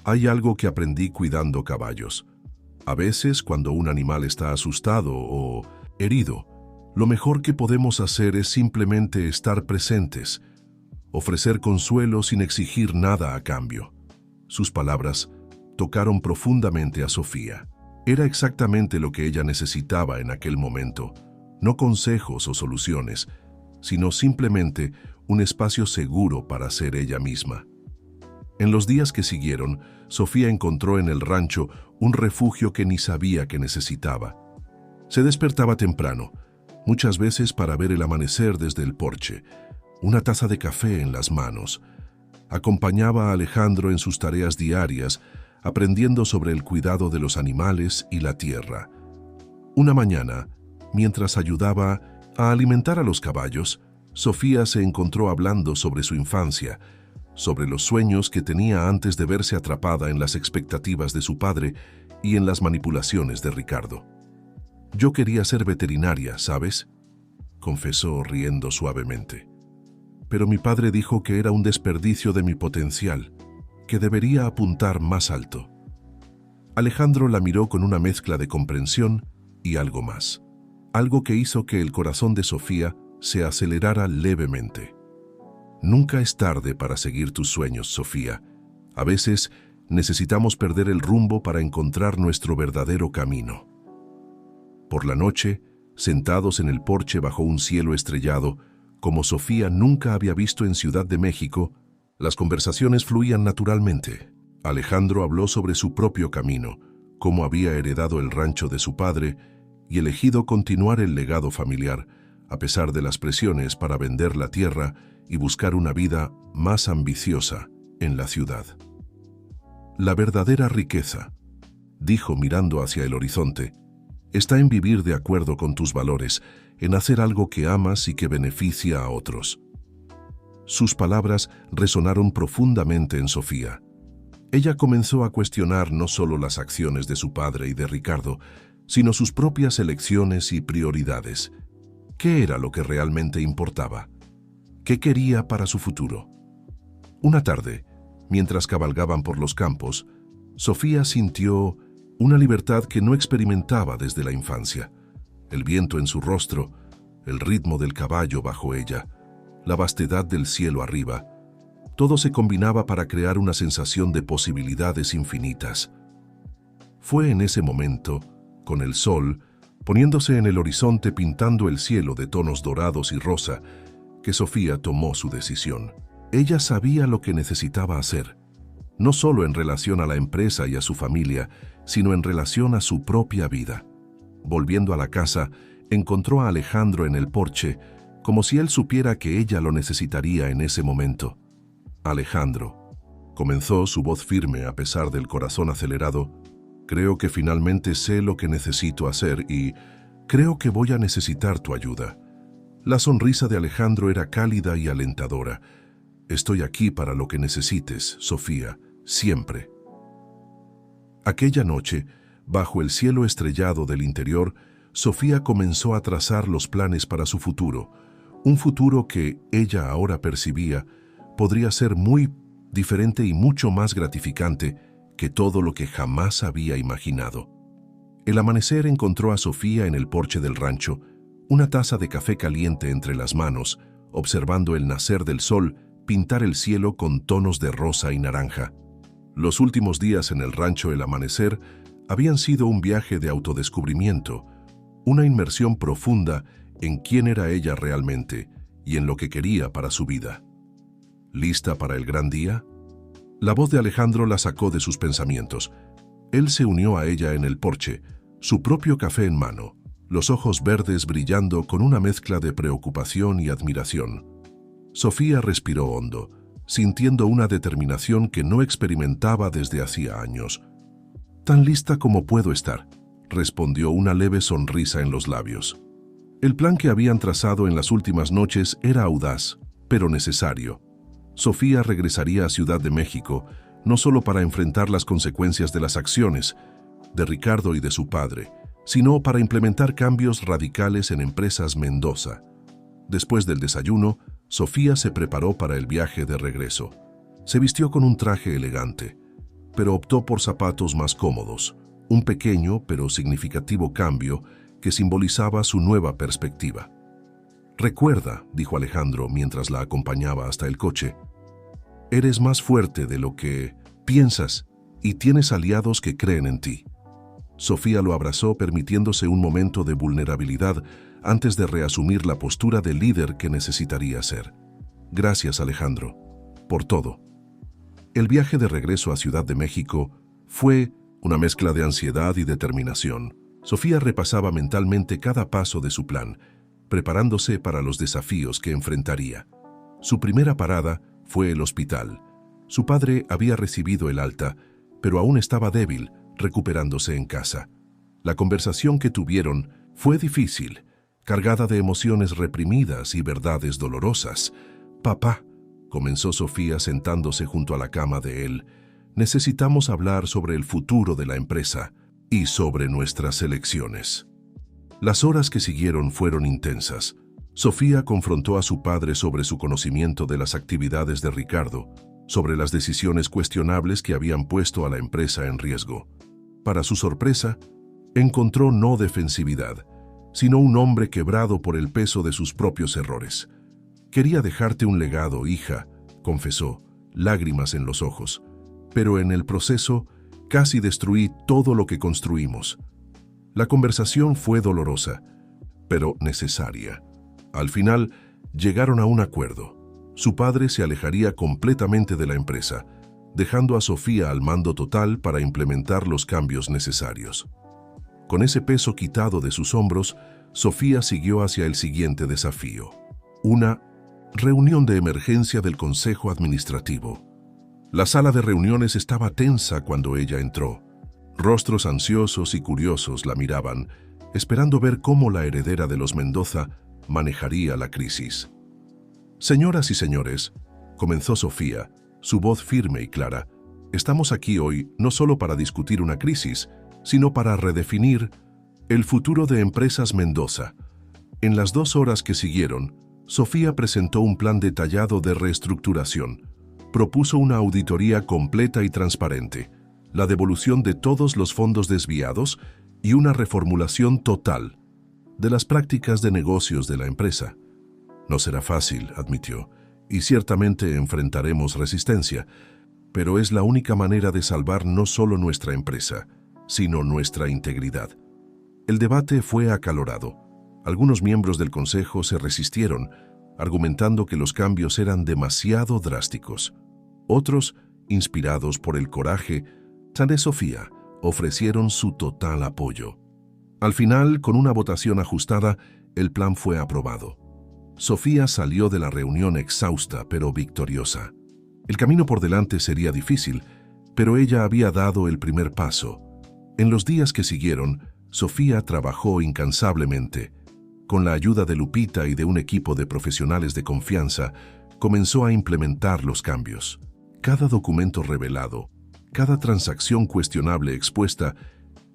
«hay algo que aprendí cuidando caballos. A veces, cuando un animal está asustado o herido, lo mejor que podemos hacer es simplemente estar presentes, ofrecer consuelo sin exigir nada a cambio». Sus palabras tocaron profundamente a Sofía. Era exactamente lo que ella necesitaba en aquel momento, no consejos o soluciones, sino simplemente un espacio seguro para ser ella misma. En los días que siguieron, Sofía encontró en el rancho un refugio que ni sabía que necesitaba. Se despertaba temprano, muchas veces para ver el amanecer desde el porche, una taza de café en las manos. Acompañaba a Alejandro en sus tareas diarias, aprendiendo sobre el cuidado de los animales y la tierra. Una mañana, mientras ayudaba a alimentar a los caballos, Sofía se encontró hablando sobre su infancia, sobre los sueños que tenía antes de verse atrapada en las expectativas de su padre y en las manipulaciones de Ricardo. «Yo quería ser veterinaria, ¿sabes?», confesó riendo suavemente. «Pero mi padre dijo que era un desperdicio de mi potencial, que debería apuntar más alto». Alejandro la miró con una mezcla de comprensión y algo más, algo que hizo que el corazón de Sofía se acelerara levemente. «Nunca es tarde para seguir tus sueños, Sofía. A veces necesitamos perder el rumbo para encontrar nuestro verdadero camino». Por la noche, sentados en el porche bajo un cielo estrellado, como Sofía nunca había visto en Ciudad de México, las conversaciones fluían naturalmente. Alejandro habló sobre su propio camino, cómo había heredado el rancho de su padre y elegido continuar el legado familiar, a pesar de las presiones para vender la tierra y buscar una vida más ambiciosa en la ciudad. «La verdadera riqueza», dijo mirando hacia el horizonte, «está en vivir de acuerdo con tus valores, en hacer algo que amas y que beneficia a otros». Sus palabras resonaron profundamente en Sofía. Ella comenzó a cuestionar no solo las acciones de su padre y de Ricardo, sino sus propias elecciones y prioridades. ¿Qué era lo que realmente importaba? ¿Qué quería para su futuro? Una tarde, mientras cabalgaban por los campos, Sofía sintió una libertad que no experimentaba desde la infancia. El viento en su rostro, el ritmo del caballo bajo ella, la vastedad del cielo arriba, todo se combinaba para crear una sensación de posibilidades infinitas. Fue en ese momento, con el sol, poniéndose en el horizonte pintando el cielo de tonos dorados y rosa, que Sofía tomó su decisión. Ella sabía lo que necesitaba hacer, no solo en relación a la empresa y a su familia, sino en relación a su propia vida. Volviendo a la casa, encontró a Alejandro en el porche, como si él supiera que ella lo necesitaría en ese momento. Alejandro, comenzó su voz firme a pesar del corazón acelerado, creo que finalmente sé lo que necesito hacer y creo que voy a necesitar tu ayuda. La sonrisa de Alejandro era cálida y alentadora. Estoy aquí para lo que necesites, Sofía, siempre. Aquella noche, bajo el cielo estrellado del interior, Sofía comenzó a trazar los planes para su futuro, un futuro que ella ahora percibía podría ser muy diferente y mucho más gratificante que todo lo que jamás había imaginado. El amanecer encontró a Sofía en el porche del rancho, una taza de café caliente entre las manos, observando el nacer del sol pintar el cielo con tonos de rosa y naranja. Los últimos días en el rancho El Amanecer habían sido un viaje de autodescubrimiento, una inmersión profunda en quién era ella realmente y en lo que quería para su vida. ¿Lista para el gran día? La voz de Alejandro la sacó de sus pensamientos. Él se unió a ella en el porche, su propio café en mano, los ojos verdes brillando con una mezcla de preocupación y admiración. Sofía respiró hondo, sintiendo una determinación que no experimentaba desde hacía años. «Tan lista como puedo estar», respondió una leve sonrisa en los labios. El plan que habían trazado en las últimas noches era audaz, pero necesario. Sofía regresaría a Ciudad de México, no solo para enfrentar las consecuencias de las acciones de Ricardo y de su padre, sino para implementar cambios radicales en Empresas Mendoza. Después del desayuno, Sofía se preparó para el viaje de regreso. Se vistió con un traje elegante, pero optó por zapatos más cómodos, un pequeño pero significativo cambio que simbolizaba su nueva perspectiva. «Recuerda», dijo Alejandro mientras la acompañaba hasta el coche, «eres más fuerte de lo que piensas y tienes aliados que creen en ti». Sofía lo abrazó permitiéndose un momento de vulnerabilidad antes de reasumir la postura de líder que necesitaría ser. «Gracias, Alejandro, por todo». El viaje de regreso a Ciudad de México fue una mezcla de ansiedad y determinación. Sofía repasaba mentalmente cada paso de su plan, preparándose para los desafíos que enfrentaría. Su primera parada fue el hospital. Su padre había recibido el alta, pero aún estaba débil, recuperándose en casa. La conversación que tuvieron fue difícil, cargada de emociones reprimidas y verdades dolorosas. «Papá», comenzó Sofía sentándose junto a la cama de él, «necesitamos hablar sobre el futuro de la empresa y sobre nuestras elecciones». Las horas que siguieron fueron intensas. Sofía confrontó a su padre sobre su conocimiento de las actividades de Ricardo, sobre las decisiones cuestionables que habían puesto a la empresa en riesgo. Para su sorpresa, encontró no defensividad, sino un hombre quebrado por el peso de sus propios errores. «Quería dejarte un legado, hija», confesó, lágrimas en los ojos, «pero en el proceso casi destruí todo lo que construimos». La conversación fue dolorosa, pero necesaria. Al final, llegaron a un acuerdo. Su padre se alejaría completamente de la empresa, dejando a Sofía al mando total para implementar los cambios necesarios. Con ese peso quitado de sus hombros, Sofía siguió hacia el siguiente desafío: una reunión de emergencia del Consejo Administrativo. La sala de reuniones estaba tensa cuando ella entró. Rostros ansiosos y curiosos la miraban, esperando ver cómo la heredera de los Mendoza manejaría la crisis. «Señoras y señores», comenzó Sofía, su voz firme y clara. Estamos aquí hoy no solo para discutir una crisis, sino para redefinir el futuro de Empresas Mendoza. En las 2 horas que siguieron, Sofía presentó un plan detallado de reestructuración. Propuso una auditoría completa y transparente, la devolución de todos los fondos desviados y una reformulación total de las prácticas de negocios de la empresa. No será fácil, admitió, y ciertamente enfrentaremos resistencia, pero es la única manera de salvar no solo nuestra empresa, sino nuestra integridad. El debate fue acalorado. Algunos miembros del consejo se resistieron, argumentando que los cambios eran demasiado drásticos. Otros, inspirados por el coraje de Sofía, ofrecieron su total apoyo. Al final, con una votación ajustada, el plan fue aprobado. Sofía salió de la reunión exhausta pero victoriosa. El camino por delante sería difícil, pero ella había dado el primer paso. En los días que siguieron, Sofía trabajó incansablemente. Con la ayuda de Lupita y de un equipo de profesionales de confianza, comenzó a implementar los cambios. Cada documento revelado, cada transacción cuestionable expuesta,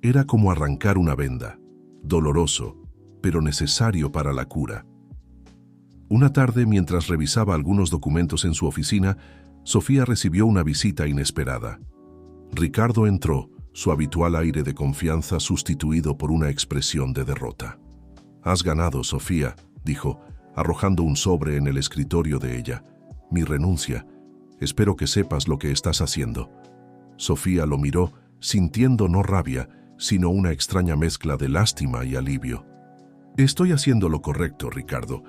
era como arrancar una venda, doloroso, pero necesario para la cura. Una tarde, mientras revisaba algunos documentos en su oficina, Sofía recibió una visita inesperada. Ricardo entró, su habitual aire de confianza sustituido por una expresión de derrota. «Has ganado, Sofía», dijo, arrojando un sobre en el escritorio de ella. «Mi renuncia. Espero que sepas lo que estás haciendo». Sofía lo miró, sintiendo no rabia, sino una extraña mezcla de lástima y alivio. «Estoy haciendo lo correcto, Ricardo.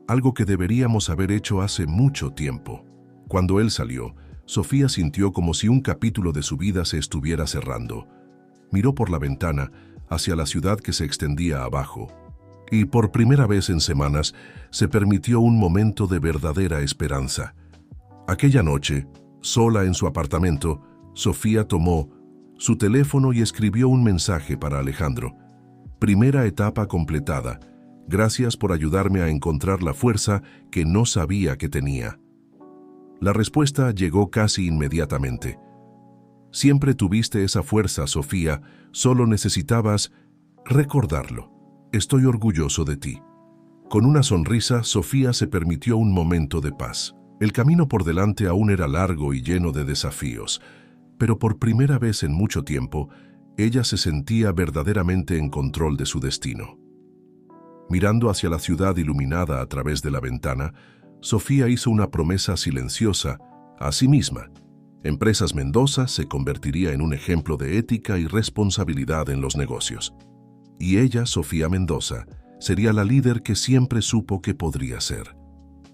Algo que deberíamos haber hecho hace mucho tiempo». Cuando él salió, Sofía sintió como si un capítulo de su vida se estuviera cerrando. Miró por la ventana hacia la ciudad que se extendía abajo, y por primera vez en semanas se permitió un momento de verdadera esperanza. Aquella noche, sola en su apartamento, Sofía tomó su teléfono y escribió un mensaje para Alejandro. «Primera etapa completada. Gracias por ayudarme a encontrar la fuerza que no sabía que tenía». La respuesta llegó casi inmediatamente. «Siempre tuviste esa fuerza, Sofía, solo necesitabas recordarlo. Estoy orgulloso de ti». Con una sonrisa, Sofía se permitió un momento de paz. El camino por delante aún era largo y lleno de desafíos, pero por primera vez en mucho tiempo, ella se sentía verdaderamente en control de su destino. Mirando hacia la ciudad iluminada a través de la ventana, Sofía hizo una promesa silenciosa a sí misma. Empresas Mendoza se convertiría en un ejemplo de ética y responsabilidad en los negocios. Y ella, Sofía Mendoza, sería la líder que siempre supo que podría ser.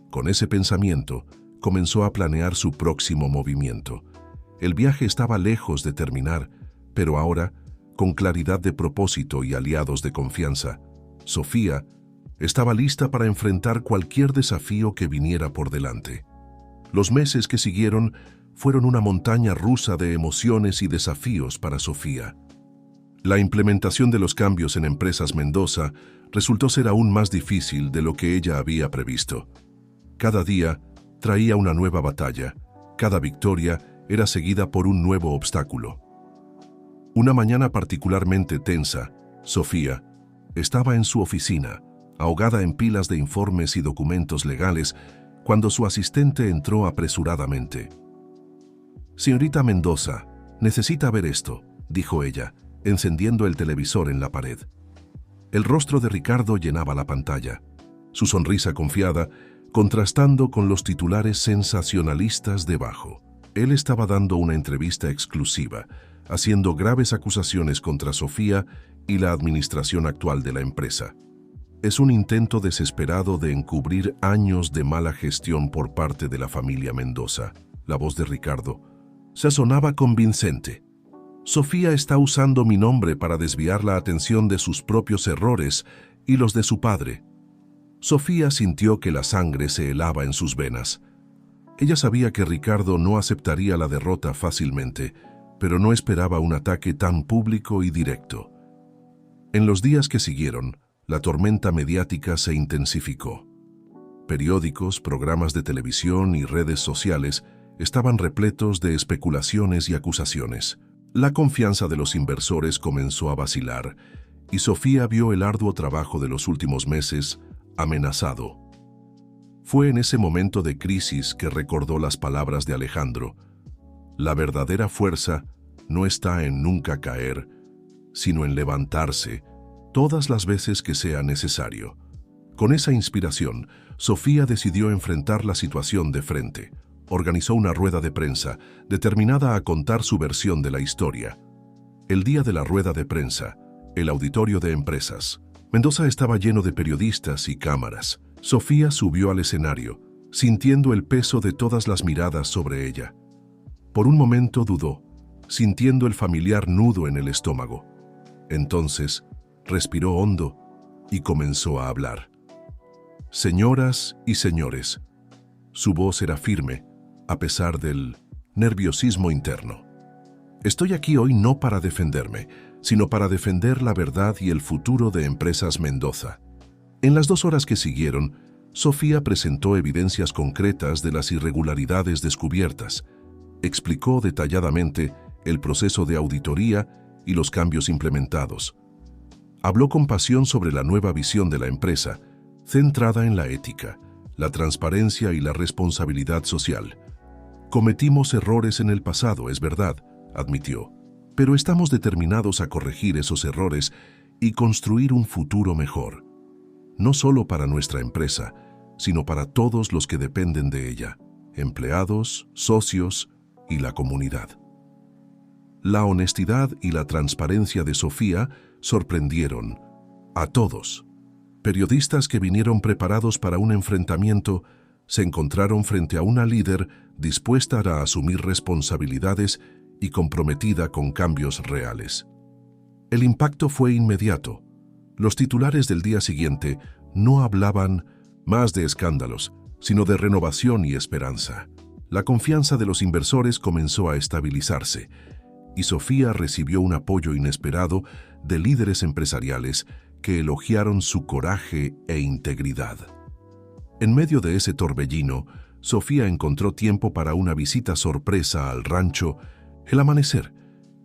Con ese pensamiento, comenzó a planear su próximo movimiento. El viaje estaba lejos de terminar, pero ahora, con claridad de propósito y aliados de confianza, Sofía estaba lista para enfrentar cualquier desafío que viniera por delante. Los meses que siguieron fueron una montaña rusa de emociones y desafíos para Sofía. La implementación de los cambios en Empresas Mendoza resultó ser aún más difícil de lo que ella había previsto. Cada día traía una nueva batalla, cada victoria era seguida por un nuevo obstáculo. Una mañana particularmente tensa, Sofía estaba en su oficina, ahogada en pilas de informes y documentos legales, cuando su asistente entró apresuradamente. «Señorita Mendoza, necesita ver esto», dijo ella, encendiendo el televisor en la pared. El rostro de Ricardo llenaba la pantalla, su sonrisa confiada, contrastando con los titulares sensacionalistas debajo. Él estaba dando una entrevista exclusiva, haciendo graves acusaciones contra Sofía y la administración actual de la empresa. Es un intento desesperado de encubrir años de mala gestión por parte de la familia Mendoza. La voz de Ricardo sonaba convincente. «Sofía está usando mi nombre para desviar la atención de sus propios errores y los de su padre». Sofía sintió que la sangre se helaba en sus venas. Ella sabía que Ricardo no aceptaría la derrota fácilmente, pero no esperaba un ataque tan público y directo. En los días que siguieron, la tormenta mediática se intensificó. periódicos, programas de televisión y redes sociales estaban repletos de especulaciones y acusaciones. La confianza de los inversores comenzó a vacilar y Sofía vio el arduo trabajo de los últimos meses amenazado. Fue en ese momento de crisis que recordó las palabras de Alejandro: la verdadera fuerza no está en nunca caer, sino en levantarse todas las veces que sea necesario. Con esa inspiración, Sofía decidió enfrentar la situación de frente. Organizó una rueda de prensa, determinada a contar su versión de la historia. El día de la rueda de prensa, el auditorio de empresas. Mendoza estaba lleno de periodistas y cámaras. Sofía subió al escenario, sintiendo el peso de todas las miradas sobre ella. Por un momento dudó, sintiendo el familiar nudo en el estómago. Entonces, respiró hondo y comenzó a hablar. Señoras y señores, su voz era firme, a pesar del nerviosismo interno. Estoy aquí hoy no para defenderme, sino para defender la verdad y el futuro de Empresas Mendoza. En las 2 horas que siguieron, Sofía presentó evidencias concretas de las irregularidades descubiertas. Explicó detalladamente el proceso de auditoría y los cambios implementados. Habló con pasión sobre la nueva visión de la empresa, centrada en la ética, la transparencia y la responsabilidad social. Cometimos errores en el pasado, es verdad, admitió, pero estamos determinados a corregir esos errores y construir un futuro mejor, no solo para nuestra empresa, sino para todos los que dependen de ella, empleados, socios y la comunidad. La honestidad y la transparencia de Sofía sorprendieron a todos. Periodistas que vinieron preparados para un enfrentamiento se encontraron frente a una líder dispuesta a asumir responsabilidades y comprometida con cambios reales. El impacto fue inmediato. Los titulares del día siguiente no hablaban más de escándalos, sino de renovación y esperanza. La confianza de los inversores comenzó a estabilizarse, y Sofía recibió un apoyo inesperado de líderes empresariales que elogiaron su coraje e integridad. En medio de ese torbellino, Sofía encontró tiempo para una visita sorpresa al rancho. El amanecer.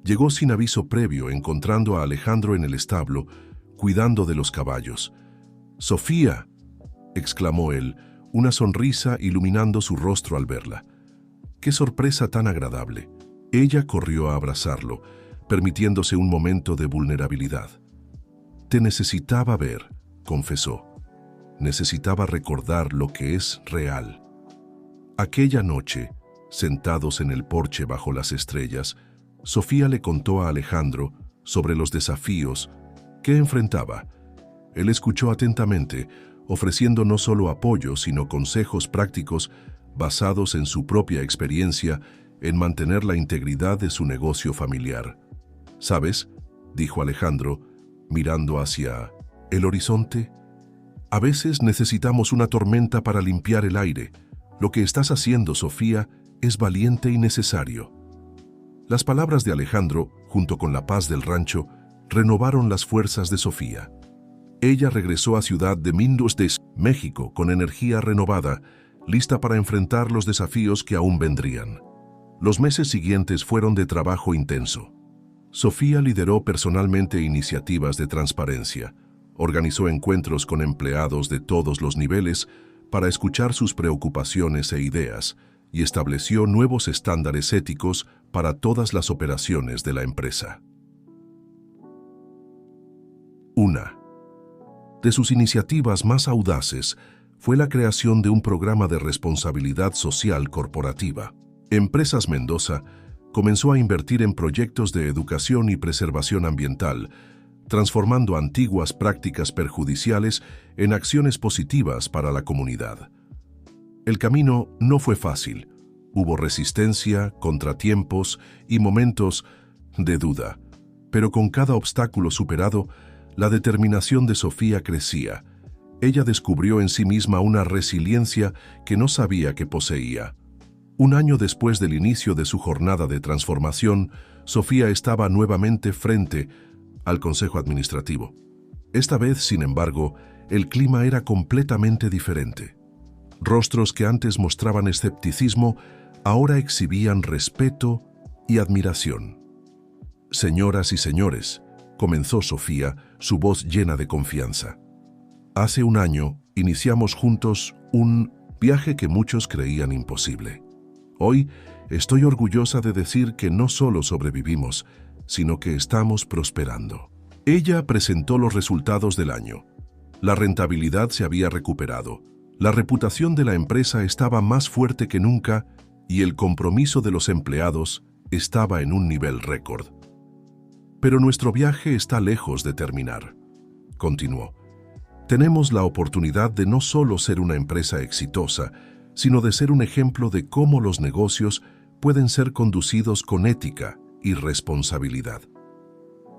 Llegó sin aviso previo, encontrando a Alejandro en el establo, cuidando de los caballos. «¡Sofía!», exclamó él, una sonrisa iluminando su rostro al verla. ¡Qué sorpresa tan agradable! Ella corrió a abrazarlo, permitiéndose un momento de vulnerabilidad. «Te necesitaba ver», confesó. «Necesitaba recordar lo que es real». Aquella noche, sentados en el porche bajo las estrellas, Sofía le contó a Alejandro sobre los desafíos que enfrentaba. Él escuchó atentamente, ofreciendo no solo apoyo, sino consejos prácticos basados en su propia experiencia en mantener la integridad de su negocio familiar. «¿Sabes?», dijo Alejandro, mirando hacia el horizonte. «A veces necesitamos una tormenta para limpiar el aire. Lo que estás haciendo, Sofía, es valiente y necesario». Las palabras de Alejandro, junto con la paz del rancho, renovaron las fuerzas de Sofía. Ella regresó a Ciudad de Mendoza, México, con energía renovada, lista para enfrentar los desafíos que aún vendrían. Los meses siguientes fueron de trabajo intenso. Sofía lideró personalmente iniciativas de transparencia, organizó encuentros con empleados de todos los niveles para escuchar sus preocupaciones e ideas y estableció nuevos estándares éticos para todas las operaciones de la empresa. Una de sus iniciativas más audaces fue la creación de un programa de responsabilidad social corporativa. Empresas Mendoza comenzó a invertir en proyectos de educación y preservación ambiental, transformando antiguas prácticas perjudiciales en acciones positivas para la comunidad. El camino no fue fácil. Hubo resistencia, contratiempos y momentos de duda, pero con cada obstáculo superado, la determinación de Sofía crecía. Ella descubrió en sí misma una resiliencia que no sabía que poseía. Un año después del inicio de su jornada de transformación, Sofía estaba nuevamente frente al Consejo Administrativo. Esta vez, sin embargo, el clima era completamente diferente. Rostros que antes mostraban escepticismo, ahora exhibían respeto y admiración. «Señoras y señores», comenzó Sofía, su voz llena de confianza. «Hace un año iniciamos juntos un viaje que muchos creían imposible. Hoy estoy orgullosa de decir que no solo sobrevivimos, sino que estamos prosperando». Ella presentó los resultados del año. La rentabilidad se había recuperado, la reputación de la empresa estaba más fuerte que nunca y el compromiso de los empleados estaba en un nivel récord. «Pero nuestro viaje está lejos de terminar», continuó. «Tenemos la oportunidad de no solo ser una empresa exitosa, sino de ser un ejemplo de cómo los negocios pueden ser conducidos con ética y responsabilidad».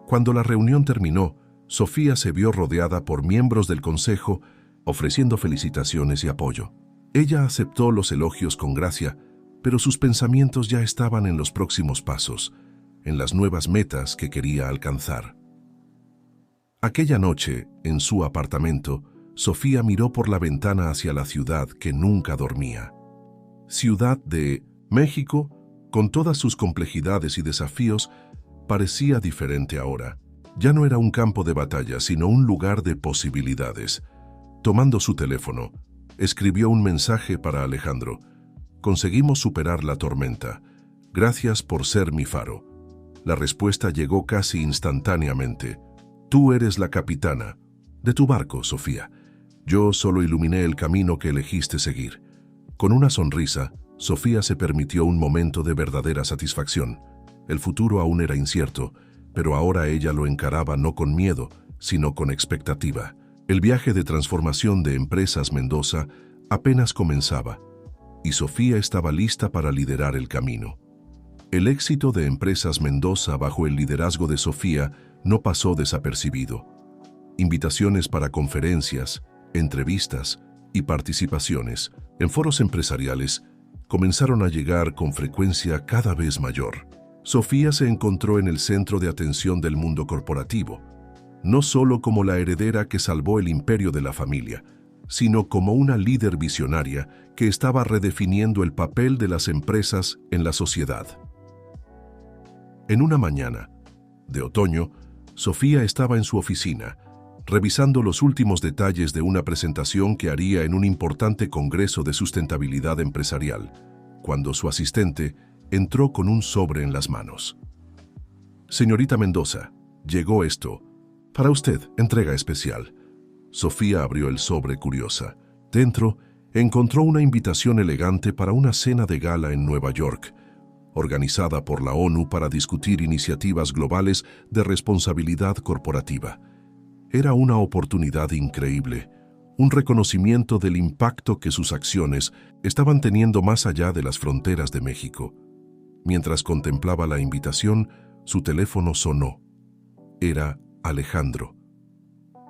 Cuando la reunión terminó, Sofía se vio rodeada por miembros del consejo, ofreciendo felicitaciones y apoyo. Ella aceptó los elogios con gracia, pero sus pensamientos ya estaban en los próximos pasos, en las nuevas metas que quería alcanzar. Aquella noche, en su apartamento, Sofía miró por la ventana hacia la ciudad que nunca dormía. Ciudad de México, con todas sus complejidades y desafíos, parecía diferente ahora. Ya no era un campo de batalla, sino un lugar de posibilidades. Tomando su teléfono, escribió un mensaje para Alejandro. «Conseguimos superar la tormenta. Gracias por ser mi faro». La respuesta llegó casi instantáneamente. «Tú eres la capitana de tu barco, Sofía. Yo solo iluminé el camino que elegiste seguir». Con una sonrisa, Sofía se permitió un momento de verdadera satisfacción. El futuro aún era incierto, pero ahora ella lo encaraba no con miedo, sino con expectativa. El viaje de transformación de Empresas Mendoza apenas comenzaba, y Sofía estaba lista para liderar el camino. El éxito de Empresas Mendoza bajo el liderazgo de Sofía no pasó desapercibido. Invitaciones para conferencias, entrevistas y participaciones en foros empresariales comenzaron a llegar con frecuencia cada vez mayor. Sofía se encontró en el centro de atención del mundo corporativo, no solo como la heredera que salvó el imperio de la familia, sino como una líder visionaria que estaba redefiniendo el papel de las empresas en la sociedad. En una mañana de otoño, Sofía estaba en su oficina, revisando los últimos detalles de una presentación que haría en un importante congreso de sustentabilidad empresarial, cuando su asistente entró con un sobre en las manos. «Señorita Mendoza, llegó esto. Para usted, entrega especial». Sofía abrió el sobre curiosa. Dentro, encontró una invitación elegante para una cena de gala en Nueva York, organizada por la ONU para discutir iniciativas globales de responsabilidad corporativa. Era una oportunidad increíble, un reconocimiento del impacto que sus acciones estaban teniendo más allá de las fronteras de México. Mientras contemplaba la invitación, su teléfono sonó. Era Alejandro.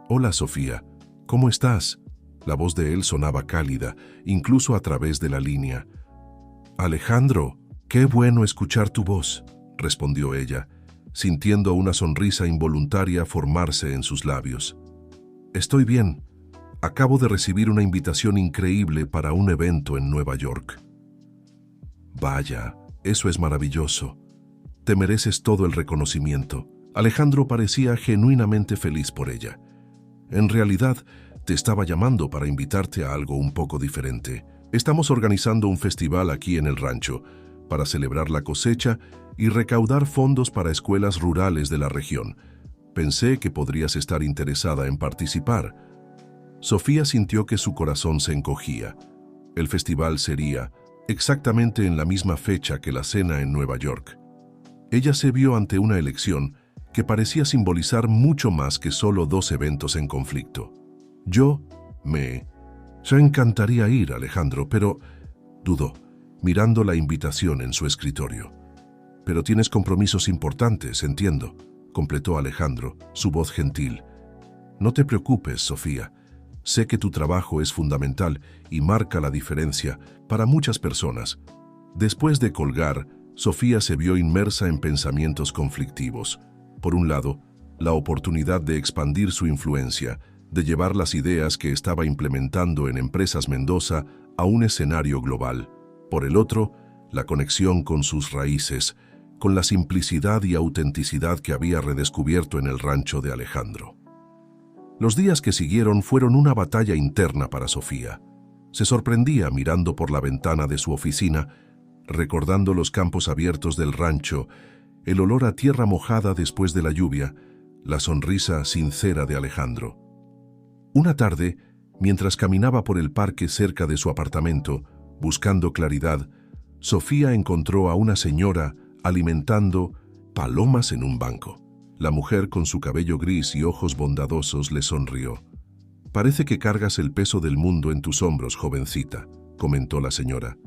«Hola, Sofía, ¿cómo estás?». La voz de él sonaba cálida, incluso a través de la línea. «Alejandro, qué bueno escuchar tu voz», respondió ella, sintiendo una sonrisa involuntaria formarse en sus labios. «Estoy bien. Acabo de recibir una invitación increíble para un evento en Nueva York». «Vaya, eso es maravilloso. Te mereces todo el reconocimiento». Alejandro parecía genuinamente feliz por ella. «En realidad, te estaba llamando para invitarte a algo un poco diferente. Estamos organizando un festival aquí en el rancho para celebrar la cosecha y recaudar fondos para escuelas rurales de la región. Pensé que podrías estar interesada en participar». Sofía sintió que su corazón se encogía. El festival sería exactamente en la misma fecha que la cena en Nueva York. Ella se vio ante una elección que parecía simbolizar mucho más que solo dos eventos en conflicto. Me encantaría ir, Alejandro, pero dudó, mirando la invitación en su escritorio. «Pero tienes compromisos importantes, entiendo», completó Alejandro, su voz gentil. «No te preocupes, Sofía. Sé que tu trabajo es fundamental y marca la diferencia para muchas personas». Después de colgar, Sofía se vio inmersa en pensamientos conflictivos. Por un lado, la oportunidad de expandir su influencia, de llevar las ideas que estaba implementando en Empresas Mendoza a un escenario global. Por el otro, la conexión con sus raíces, con la simplicidad y autenticidad que había redescubierto en el rancho de Alejandro. Los días que siguieron fueron una batalla interna para Sofía. Se sorprendía mirando por la ventana de su oficina, recordando los campos abiertos del rancho, el olor a tierra mojada después de la lluvia, la sonrisa sincera de Alejandro. Una tarde, mientras caminaba por el parque cerca de su apartamento, buscando claridad, Sofía encontró a una señora alimentando palomas en un banco. La mujer, con su cabello gris y ojos bondadosos, le sonrió. «Parece que cargas el peso del mundo en tus hombros, jovencita», comentó la señora.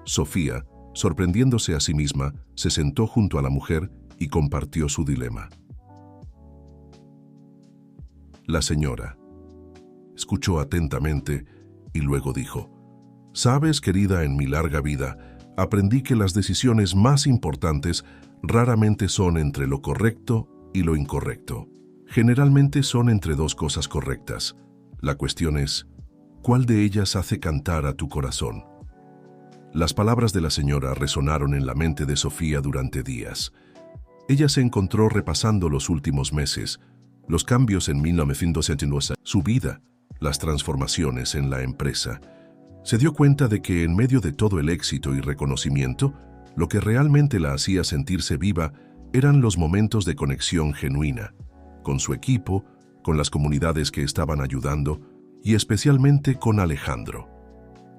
Sofía, sorprendiéndose a sí misma, se sentó junto a la mujer y compartió su dilema. La señora escuchó atentamente y luego dijo: «Sabes, querida, en mi larga vida, aprendí que las decisiones más importantes raramente son entre lo correcto y lo incorrecto. Generalmente son entre dos cosas correctas. La cuestión es, ¿cuál de ellas hace cantar a tu corazón?». Las palabras de la señora resonaron en la mente de Sofía durante días. Ella se encontró repasando los últimos meses, los cambios en 1979, su vida, las transformaciones en la empresa. Se dio cuenta de que en medio de todo el éxito y reconocimiento, lo que realmente la hacía sentirse viva eran los momentos de conexión genuina, con su equipo, con las comunidades que estaban ayudando y especialmente con Alejandro.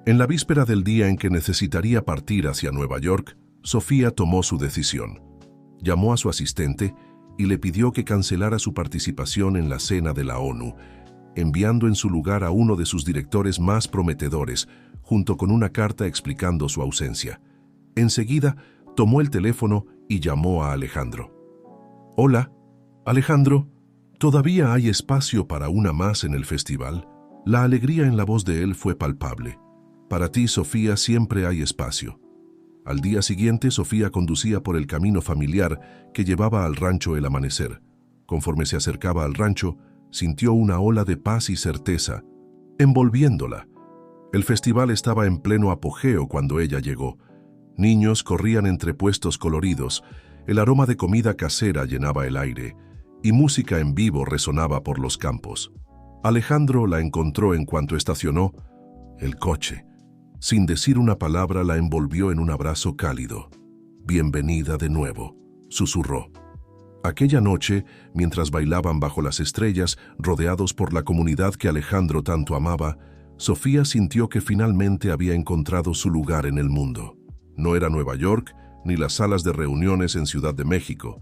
En la víspera del día en que necesitaría partir hacia Nueva York, Sofía tomó su decisión. Llamó a su asistente y le pidió que cancelara su participación en la cena de la ONU, enviando en su lugar a uno de sus directores más prometedores, junto con una carta explicando su ausencia. Enseguida, tomó el teléfono y llamó a Alejandro. «Hola, Alejandro, ¿todavía hay espacio para una más en el festival?». La alegría en la voz de él fue palpable. «Para ti, Sofía, siempre hay espacio». Al día siguiente, Sofía conducía por el camino familiar que llevaba al rancho El Amanecer. Conforme se acercaba al rancho, sintió una ola de paz y certeza, envolviéndola. El festival estaba en pleno apogeo cuando ella llegó. Niños corrían entre puestos coloridos, el aroma de comida casera llenaba el aire, y música en vivo resonaba por los campos. Alejandro la encontró en cuanto estacionó el coche. Sin decir una palabra, la envolvió en un abrazo cálido. «Bienvenida de nuevo», susurró. Aquella noche, mientras bailaban bajo las estrellas, rodeados por la comunidad que Alejandro tanto amaba, Sofía sintió que finalmente había encontrado su lugar en el mundo. No era Nueva York, ni las salas de reuniones en Ciudad de México.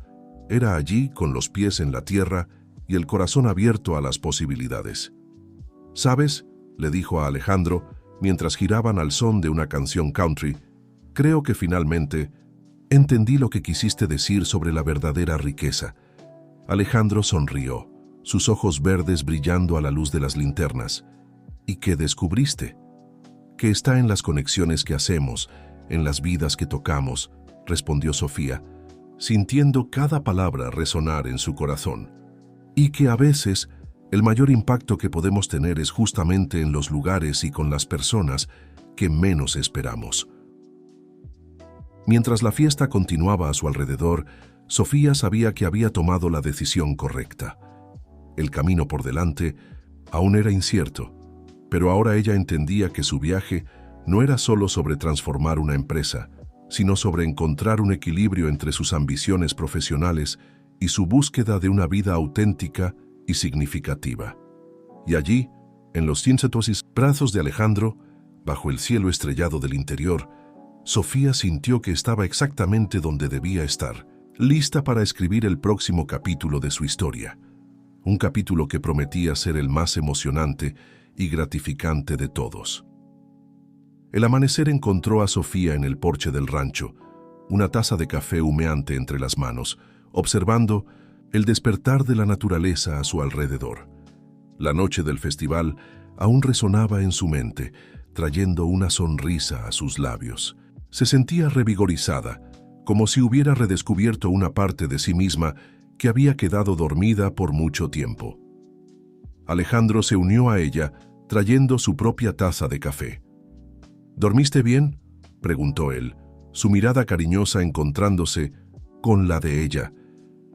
Era allí, con los pies en la tierra y el corazón abierto a las posibilidades. «¿Sabes?», le dijo a Alejandro, mientras giraban al son de una canción country, «creo que finalmente entendí lo que quisiste decir sobre la verdadera riqueza». Alejandro sonrió, sus ojos verdes brillando a la luz de las linternas. «¿Y qué descubriste?». «Que está en las conexiones que hacemos, en las vidas que tocamos», respondió Sofía, sintiendo cada palabra resonar en su corazón. «Y que a veces el mayor impacto que podemos tener es justamente en los lugares y con las personas que menos esperamos». Mientras la fiesta continuaba a su alrededor, Sofía sabía que había tomado la decisión correcta. El camino por delante aún era incierto, pero ahora ella entendía que su viaje no era solo sobre transformar una empresa, sino sobre encontrar un equilibrio entre sus ambiciones profesionales y su búsqueda de una vida auténtica y significativa. Y allí, en los cientosis brazos de Alejandro, bajo el cielo estrellado del interior, Sofía sintió que estaba exactamente donde debía estar, lista para escribir el próximo capítulo de su historia. Un capítulo que prometía ser el más emocionante y gratificante de todos. El amanecer encontró a Sofía en el porche del rancho, una taza de café humeante entre las manos, observando el despertar de la naturaleza a su alrededor. La noche del festival aún resonaba en su mente, trayendo una sonrisa a sus labios. Se sentía revigorizada, como si hubiera redescubierto una parte de sí misma que había quedado dormida por mucho tiempo. Alejandro se unió a ella, trayendo su propia taza de café. ¿Dormiste bien?, preguntó él, su mirada cariñosa encontrándose con la de ella.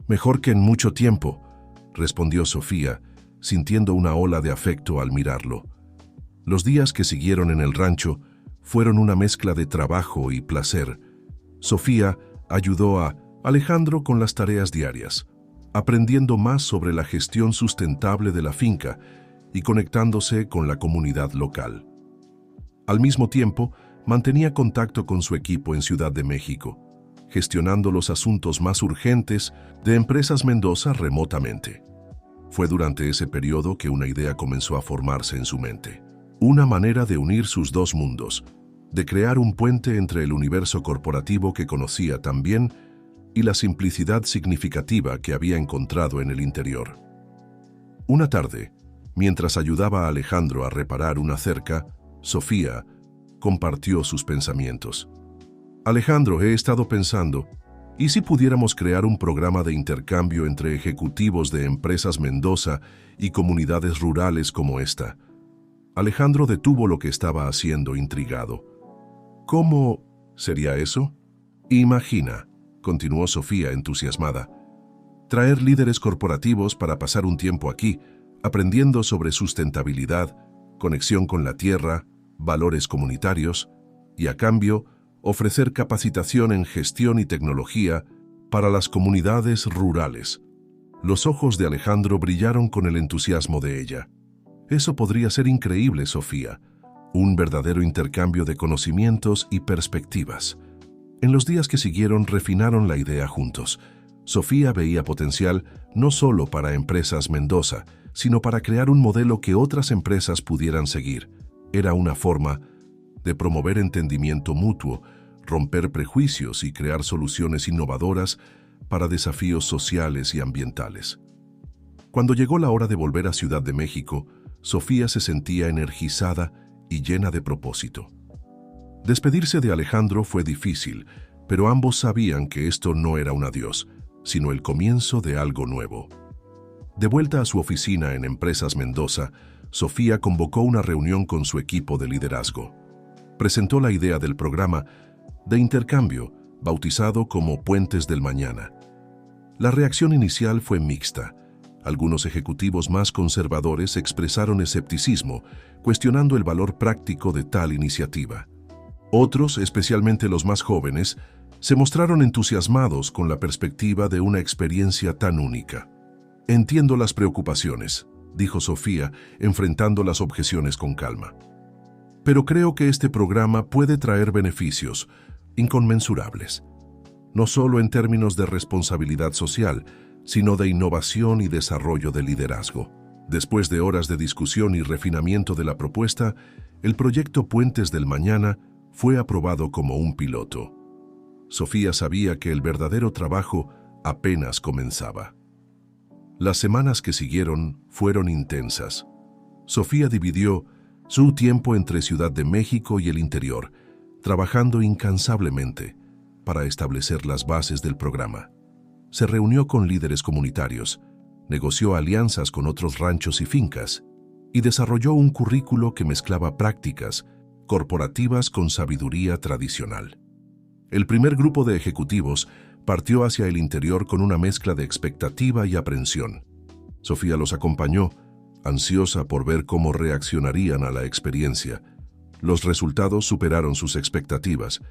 Mejor que en mucho tiempo, respondió Sofía, sintiendo una ola de afecto al mirarlo. Los días que siguieron en el rancho fueron una mezcla de trabajo y placer. Sofía ayudó a Alejandro con las tareas diarias, aprendiendo más sobre la gestión sustentable de la finca y conectándose con la comunidad local. Al mismo tiempo, mantenía contacto con su equipo en Ciudad de México, gestionando los asuntos más urgentes de Empresas Mendoza remotamente. Fue durante ese periodo que una idea comenzó a formarse en su mente. Una manera de unir sus dos mundos, de crear un puente entre el universo corporativo que conocía tan bien y la simplicidad significativa que había encontrado en el interior. Una tarde, mientras ayudaba a Alejandro a reparar una cerca, Sofía compartió sus pensamientos. Alejandro, he estado pensando, ¿y si pudiéramos crear un programa de intercambio entre ejecutivos de Empresas Mendoza y comunidades rurales como esta? Alejandro detuvo lo que estaba haciendo, intrigado. ¿Cómo sería eso? Imagina, continuó Sofía entusiasmada, traer líderes corporativos para pasar un tiempo aquí, aprendiendo sobre sustentabilidad, conexión con la tierra, valores comunitarios, y a cambio, ofrecer capacitación en gestión y tecnología para las comunidades rurales. Los ojos de Alejandro brillaron con el entusiasmo de ella. Eso podría ser increíble, Sofía. Un verdadero intercambio de conocimientos y perspectivas. En los días que siguieron refinaron la idea juntos. Sofía veía potencial no solo para Empresas Mendoza, sino para crear un modelo que otras empresas pudieran seguir. Era una forma de promover entendimiento mutuo, romper prejuicios y crear soluciones innovadoras para desafíos sociales y ambientales. Cuando llegó la hora de volver a Ciudad de México, Sofía se sentía energizada y llena de propósito. Despedirse de Alejandro fue difícil, pero ambos sabían que esto no era un adiós, sino el comienzo de algo nuevo. De vuelta a su oficina en Empresas Mendoza, Sofía convocó una reunión con su equipo de liderazgo. Presentó la idea del programa de intercambio, bautizado como Puentes del Mañana. La reacción inicial fue mixta. Algunos ejecutivos más conservadores expresaron escepticismo, cuestionando el valor práctico de tal iniciativa. Otros, especialmente los más jóvenes, se mostraron entusiasmados con la perspectiva de una experiencia tan única. Entiendo las preocupaciones, dijo Sofía, enfrentando las objeciones con calma. Pero creo que este programa puede traer beneficios inconmensurables, no solo en términos de responsabilidad social, sino de innovación y desarrollo de liderazgo. Después de horas de discusión y refinamiento de la propuesta, el proyecto Puentes del Mañana fue aprobado como un piloto. Sofía sabía que el verdadero trabajo apenas comenzaba. Las semanas que siguieron fueron intensas. Sofía dividió su tiempo entre Ciudad de México y el interior, trabajando incansablemente para establecer las bases del programa. Se reunió con líderes comunitarios, negoció alianzas con otros ranchos y fincas y desarrolló un currículo que mezclaba prácticas corporativas con sabiduría tradicional. El primer grupo de ejecutivos partió hacia el interior con una mezcla de expectativa y aprensión. Sofía los acompañó, ansiosa por ver cómo reaccionarían a la experiencia. Los resultados superaron sus expectativas.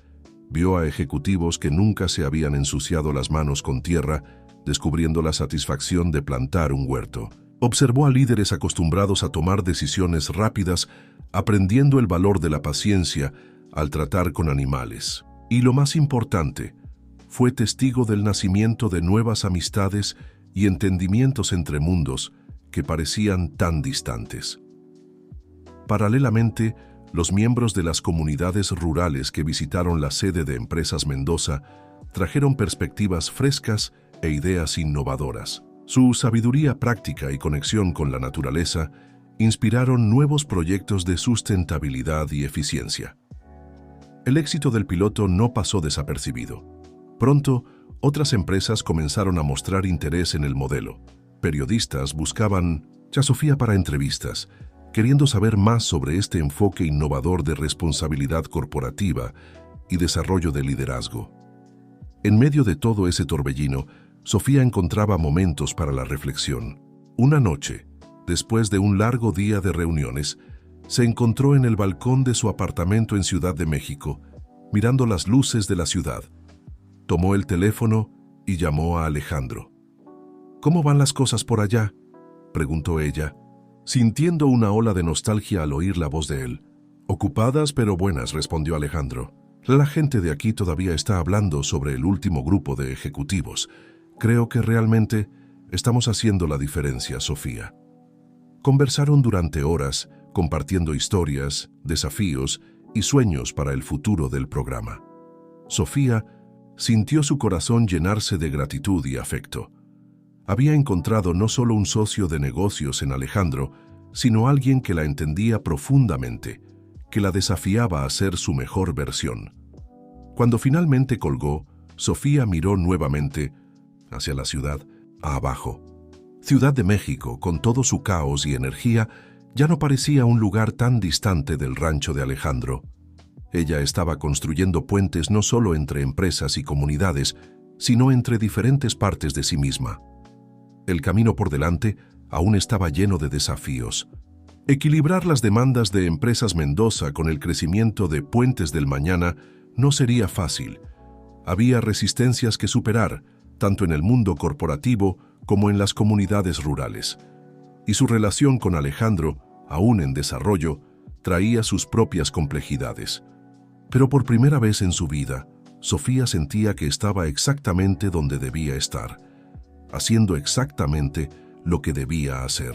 Vio a ejecutivos que nunca se habían ensuciado las manos con tierra, descubriendo la satisfacción de plantar un huerto. Observó a líderes acostumbrados a tomar decisiones rápidas, aprendiendo el valor de la paciencia al tratar con animales. Y lo más importante, fue testigo del nacimiento de nuevas amistades y entendimientos entre mundos que parecían tan distantes. Paralelamente, los miembros de las comunidades rurales que visitaron la sede de Empresas Mendoza trajeron perspectivas frescas e ideas innovadoras. Su sabiduría práctica y conexión con la naturaleza inspiraron nuevos proyectos de sustentabilidad y eficiencia. El éxito del piloto no pasó desapercibido. Pronto, otras empresas comenzaron a mostrar interés en el modelo. Periodistas buscaban a Sofía para entrevistas, queriendo saber más sobre este enfoque innovador de responsabilidad corporativa y desarrollo de liderazgo. En medio de todo ese torbellino, Sofía encontraba momentos para la reflexión. Una noche, después de un largo día de reuniones, se encontró en el balcón de su apartamento en Ciudad de México, mirando las luces de la ciudad. Tomó el teléfono y llamó a Alejandro. «¿Cómo van las cosas por allá?», preguntó ella, sintiendo una ola de nostalgia al oír la voz de él. «Ocupadas pero buenas», respondió Alejandro. «La gente de aquí todavía está hablando sobre el último grupo de ejecutivos. Creo que realmente estamos haciendo la diferencia, Sofía». Conversaron durante horas, compartiendo historias, desafíos y sueños para el futuro del programa. Sofía sintió su corazón llenarse de gratitud y afecto. Había encontrado no solo un socio de negocios en Alejandro, sino alguien que la entendía profundamente, que la desafiaba a ser su mejor versión. Cuando finalmente colgó, Sofía miró nuevamente hacia la ciudad, abajo. Ciudad de México, con todo su caos y energía, ya no parecía un lugar tan distante del rancho de Alejandro. Ella estaba construyendo puentes no solo entre empresas y comunidades, sino entre diferentes partes de sí misma. El camino por delante aún estaba lleno de desafíos. Equilibrar las demandas de Empresas Mendoza con el crecimiento de Puentes del Mañana no sería fácil. Había resistencias que superar, tanto en el mundo corporativo como en las comunidades rurales. Y su relación con Alejandro, aún en desarrollo, traía sus propias complejidades. Pero por primera vez en su vida, Sofía sentía que estaba exactamente donde debía estar, haciendo exactamente lo que debía hacer.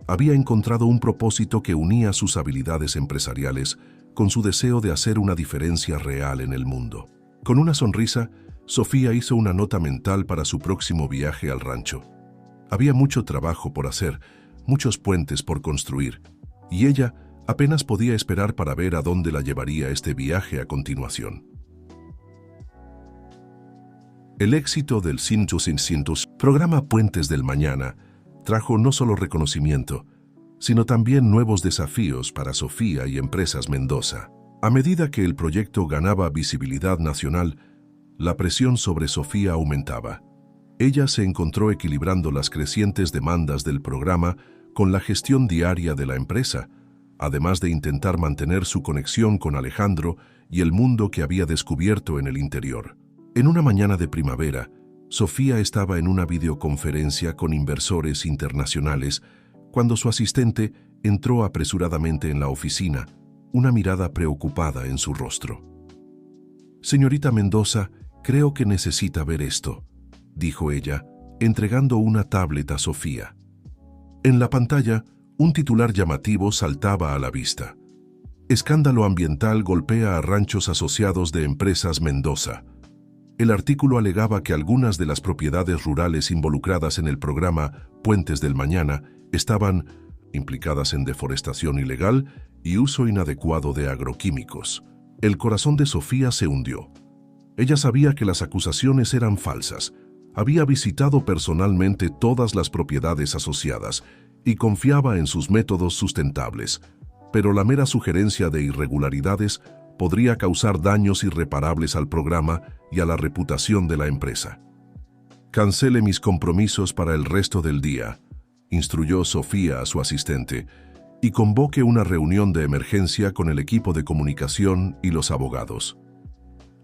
Había encontrado un propósito que unía sus habilidades empresariales con su deseo de hacer una diferencia real en el mundo. Con una sonrisa, Sofía hizo una nota mental para su próximo viaje al rancho. Había mucho trabajo por hacer, muchos puentes por construir, y ella apenas podía esperar para ver a dónde la llevaría este viaje a continuación. El éxito del 500 programa Puentes del Mañana trajo no solo reconocimiento, sino también nuevos desafíos para Sofía y Empresas Mendoza. A medida que el proyecto ganaba visibilidad nacional, la presión sobre Sofía aumentaba. Ella se encontró equilibrando las crecientes demandas del programa con la gestión diaria de la empresa, además de intentar mantener su conexión con Alejandro y el mundo que había descubierto en el interior. En una mañana de primavera, Sofía estaba en una videoconferencia con inversores internacionales cuando su asistente entró apresuradamente en la oficina, una mirada preocupada en su rostro. «Señorita Mendoza, creo que necesita ver esto», dijo ella, entregando una tablet a Sofía. En la pantalla, un titular llamativo saltaba a la vista. «Escándalo ambiental golpea a ranchos asociados de Empresas Mendoza». El artículo alegaba que algunas de las propiedades rurales involucradas en el programa Puentes del Mañana estaban implicadas en deforestación ilegal y uso inadecuado de agroquímicos. El corazón de Sofía se hundió. Ella sabía que las acusaciones eran falsas. Había visitado personalmente todas las propiedades asociadas y confiaba en sus métodos sustentables, pero la mera sugerencia de irregularidades podría causar daños irreparables al programa y a la reputación de la empresa. «Cancele mis compromisos para el resto del día», instruyó Sofía a su asistente, «y convoque una reunión de emergencia con el equipo de comunicación y los abogados».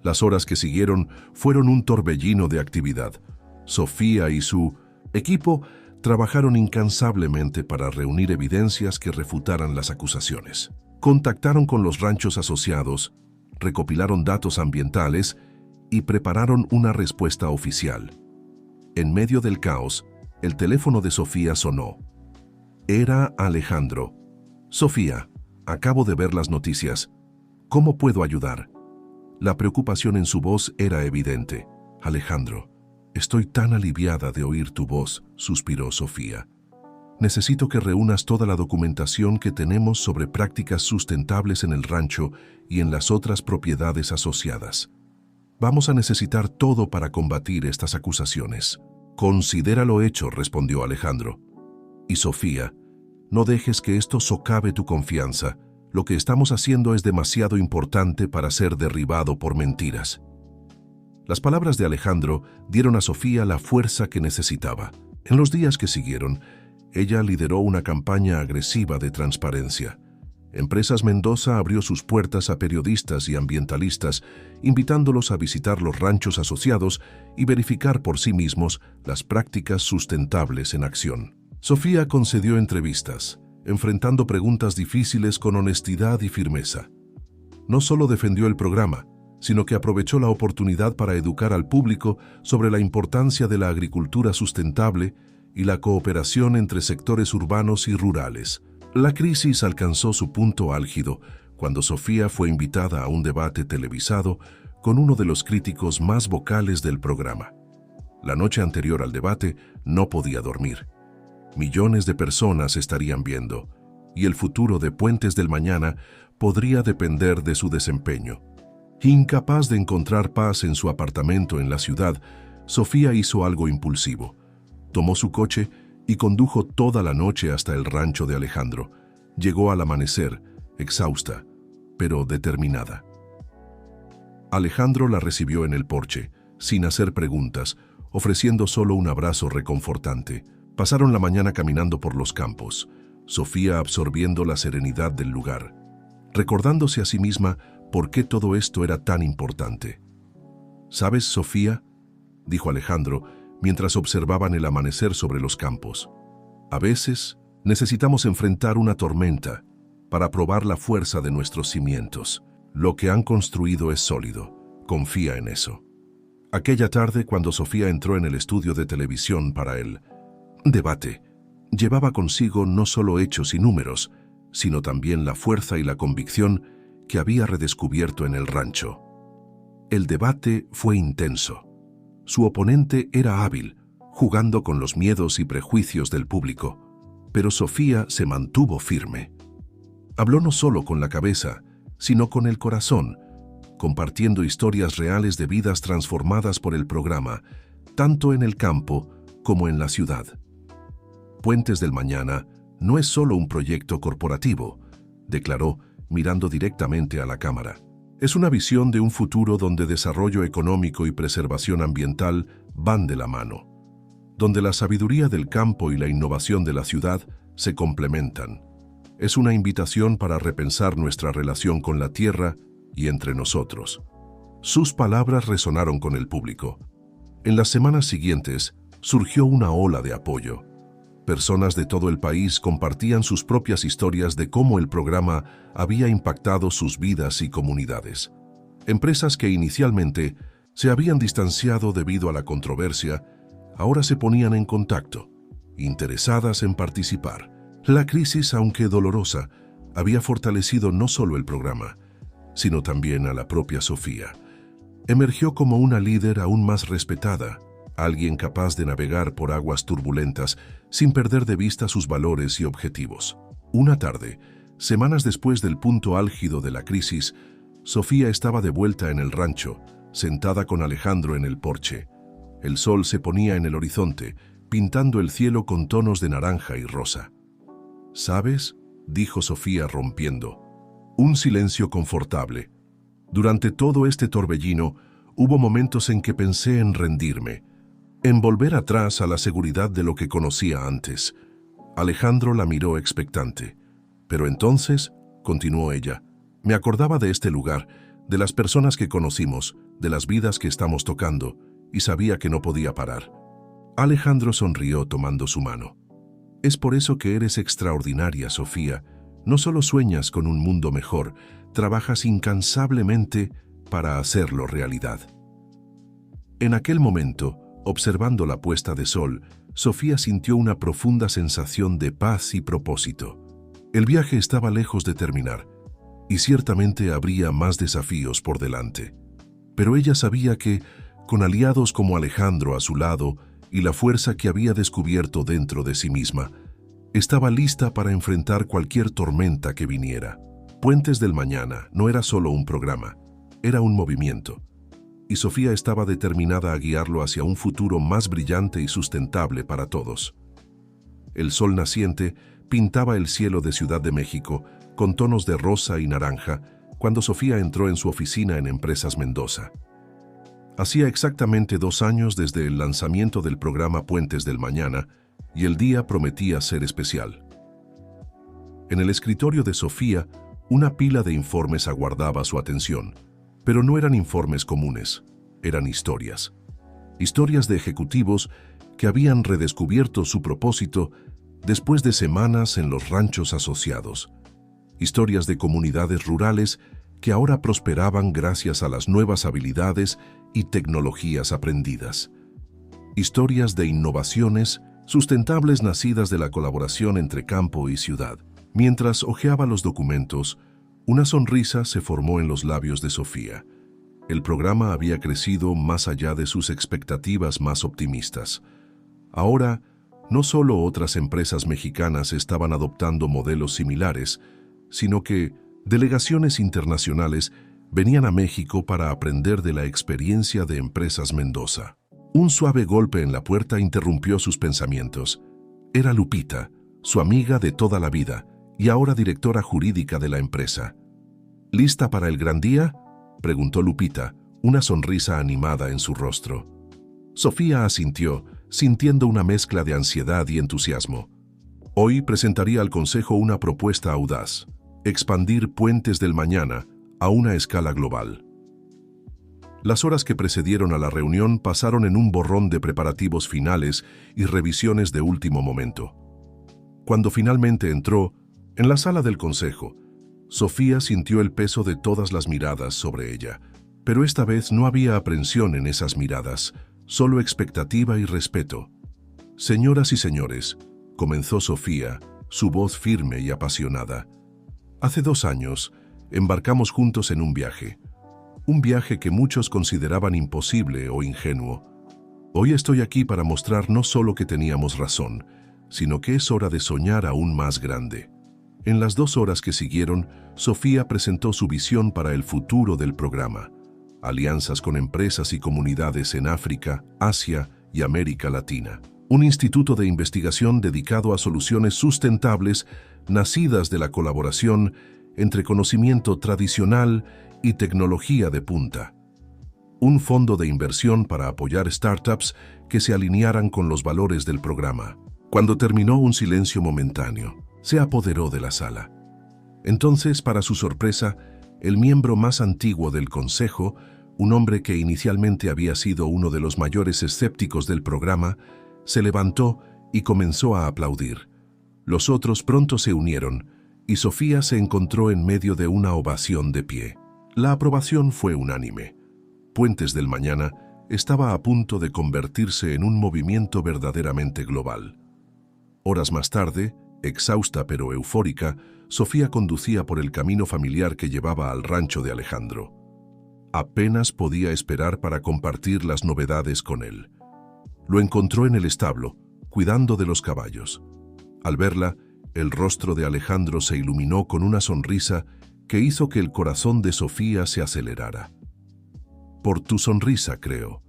Las horas que siguieron fueron un torbellino de actividad. Sofía y su equipo trabajaron incansablemente para reunir evidencias que refutaran las acusaciones. Contactaron con los ranchos asociados, recopilaron datos ambientales y prepararon una respuesta oficial. En medio del caos, el teléfono de Sofía sonó. Era Alejandro. «Sofía, acabo de ver las noticias. ¿Cómo puedo ayudar?». La preocupación en su voz era evidente. «Alejandro, estoy tan aliviada de oír tu voz», suspiró Sofía. «Necesito que reúnas toda la documentación que tenemos sobre prácticas sustentables en el rancho y en las otras propiedades asociadas. Vamos a necesitar todo para combatir estas acusaciones». «Considéralo hecho», respondió Alejandro. Y Sofía, no dejes que esto socave tu confianza. Lo que estamos haciendo es demasiado importante para ser derribado por mentiras. Las palabras de Alejandro dieron a Sofía la fuerza que necesitaba. En los días que siguieron, ella lideró una campaña agresiva de transparencia. Empresas Mendoza abrió sus puertas a periodistas y ambientalistas, invitándolos a visitar los ranchos asociados y verificar por sí mismos las prácticas sustentables en acción. Sofía concedió entrevistas, enfrentando preguntas difíciles con honestidad y firmeza. No solo defendió el programa, sino que aprovechó la oportunidad para educar al público sobre la importancia de la agricultura sustentable y la cooperación entre sectores urbanos y rurales. La crisis alcanzó su punto álgido cuando Sofía fue invitada a un debate televisado con uno de los críticos más vocales del programa. La noche anterior al debate no podía dormir. Millones de personas estarían viendo, y el futuro de Puentes del Mañana podría depender de su desempeño. Incapaz de encontrar paz en su apartamento en la ciudad, Sofía hizo algo impulsivo. Tomó su coche y condujo toda la noche hasta el rancho de Alejandro. Llegó al amanecer, exhausta, pero determinada. Alejandro la recibió en el porche, sin hacer preguntas, ofreciendo solo un abrazo reconfortante. Pasaron la mañana caminando por los campos, Sofía absorbiendo la serenidad del lugar, recordándose a sí misma por qué todo esto era tan importante. ¿Sabes, Sofía?, dijo Alejandro mientras observaban el amanecer sobre los campos. A veces necesitamos enfrentar una tormenta para probar la fuerza de nuestros cimientos. Lo que han construido es sólido. Confía en eso. Aquella tarde, cuando Sofía entró en el estudio de televisión para el debate, llevaba consigo no solo hechos y números, sino también la fuerza y la convicción que había redescubierto en el rancho. El debate fue intenso. Su oponente era hábil, jugando con los miedos y prejuicios del público, pero Sofía se mantuvo firme. Habló no solo con la cabeza, sino con el corazón, compartiendo historias reales de vidas transformadas por el programa, tanto en el campo como en la ciudad. Puentes del Mañana no es solo un proyecto corporativo, declaró, mirando directamente a la cámara. Es una visión de un futuro donde desarrollo económico y preservación ambiental van de la mano, donde la sabiduría del campo y la innovación de la ciudad se complementan. Es una invitación para repensar nuestra relación con la tierra y entre nosotros. Sus palabras resonaron con el público. En las semanas siguientes surgió una ola de apoyo. Personas de todo el país compartían sus propias historias de cómo el programa había impactado sus vidas y comunidades. Empresas que inicialmente se habían distanciado debido a la controversia, ahora se ponían en contacto, interesadas en participar. La crisis, aunque dolorosa, había fortalecido no solo el programa, sino también a la propia Sofía. Emergió como una líder aún más respetada, alguien capaz de navegar por aguas turbulentas sin perder de vista sus valores y objetivos. Una tarde, semanas después del punto álgido de la crisis, Sofía estaba de vuelta en el rancho, sentada con Alejandro en el porche. El sol se ponía en el horizonte, pintando el cielo con tonos de naranja y rosa. ¿Sabes?, dijo Sofía rompiendo. Un silencio confortable. Durante todo este torbellino, hubo momentos en que pensé en rendirme, en volver atrás a la seguridad de lo que conocía antes. Alejandro la miró expectante. Pero entonces, continuó ella, me acordaba de este lugar, de las personas que conocimos, de las vidas que estamos tocando, y sabía que no podía parar. Alejandro sonrió tomando su mano. Es por eso que eres extraordinaria, Sofía. No solo sueñas con un mundo mejor, trabajas incansablemente para hacerlo realidad. En aquel momento, observando la puesta de sol, Sofía sintió una profunda sensación de paz y propósito. El viaje estaba lejos de terminar, y ciertamente habría más desafíos por delante. Pero ella sabía que, con aliados como Alejandro a su lado y la fuerza que había descubierto dentro de sí misma, estaba lista para enfrentar cualquier tormenta que viniera. Puentes del Mañana no era solo un programa, era un movimiento. Y Sofía estaba determinada a guiarlo hacia un futuro más brillante y sustentable para todos. El sol naciente pintaba el cielo de Ciudad de México con tonos de rosa y naranja cuando Sofía entró en su oficina en Empresas Mendoza. Hacía exactamente 2 años desde el lanzamiento del programa Puentes del Mañana y el día prometía ser especial. En el escritorio de Sofía, una pila de informes aguardaba su atención, pero no eran informes comunes, eran historias. Historias de ejecutivos que habían redescubierto su propósito después de semanas en los ranchos asociados. Historias de comunidades rurales que ahora prosperaban gracias a las nuevas habilidades y tecnologías aprendidas. Historias de innovaciones sustentables nacidas de la colaboración entre campo y ciudad. Mientras hojeaba los documentos, una sonrisa se formó en los labios de Sofía. El programa había crecido más allá de sus expectativas más optimistas. Ahora, no solo otras empresas mexicanas estaban adoptando modelos similares, sino que delegaciones internacionales venían a México para aprender de la experiencia de Empresas Mendoza. Un suave golpe en la puerta interrumpió sus pensamientos. Era Lupita, su amiga de toda la vida, y ahora directora jurídica de la empresa. ¿Lista para el gran día?, preguntó Lupita, una sonrisa animada en su rostro. Sofía asintió, sintiendo una mezcla de ansiedad y entusiasmo. Hoy presentaría al Consejo una propuesta audaz: expandir Puentes del Mañana a una escala global. Las horas que precedieron a la reunión pasaron en un borrón de preparativos finales y revisiones de último momento. Cuando finalmente entró, en la sala del Consejo, Sofía sintió el peso de todas las miradas sobre ella, pero esta vez no había aprensión en esas miradas, solo expectativa y respeto. Señoras y señores, comenzó Sofía, su voz firme y apasionada. Hace 2 años, embarcamos juntos en un viaje que muchos consideraban imposible o ingenuo. Hoy estoy aquí para mostrar no solo que teníamos razón, sino que es hora de soñar aún más grande. En las 2 horas que siguieron, Sofía presentó su visión para el futuro del programa: alianzas con empresas y comunidades en África, Asia y América Latina. Un instituto de investigación dedicado a soluciones sustentables nacidas de la colaboración entre conocimiento tradicional y tecnología de punta. Un fondo de inversión para apoyar startups que se alinearan con los valores del programa. Cuando terminó, un silencio momentáneo se apoderó de la sala. Entonces, para su sorpresa, el miembro más antiguo del Consejo, un hombre que inicialmente había sido uno de los mayores escépticos del programa, se levantó y comenzó a aplaudir. Los otros pronto se unieron, y Sofía se encontró en medio de una ovación de pie. La aprobación fue unánime. Puentes del Mañana estaba a punto de convertirse en un movimiento verdaderamente global. Horas más tarde, exhausta pero eufórica, Sofía conducía por el camino familiar que llevaba al rancho de Alejandro. Apenas podía esperar para compartir las novedades con él. Lo encontró en el establo, cuidando de los caballos. Al verla, el rostro de Alejandro se iluminó con una sonrisa que hizo que el corazón de Sofía se acelerara. «Por tu sonrisa, creo.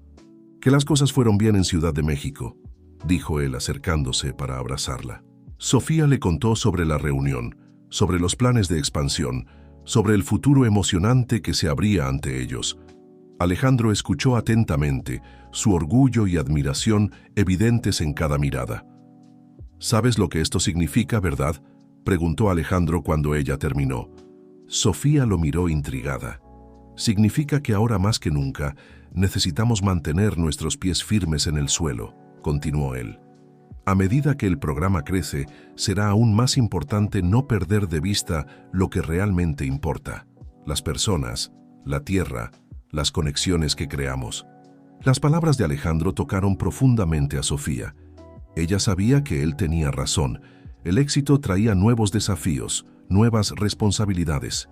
Que las cosas fueron bien en Ciudad de México», dijo él acercándose para abrazarla. Sofía le contó sobre la reunión, sobre los planes de expansión, sobre el futuro emocionante que se abría ante ellos. Alejandro escuchó atentamente, su orgullo y admiración evidentes en cada mirada. «¿Sabes lo que esto significa, verdad?», preguntó Alejandro cuando ella terminó. Sofía lo miró intrigada. «Significa que ahora más que nunca necesitamos mantener nuestros pies firmes en el suelo», continuó él. «A medida que el programa crece, será aún más importante no perder de vista lo que realmente importa: las personas, la tierra, las conexiones que creamos». Las palabras de Alejandro tocaron profundamente a Sofía. Ella sabía que él tenía razón. El éxito traía nuevos desafíos, nuevas responsabilidades.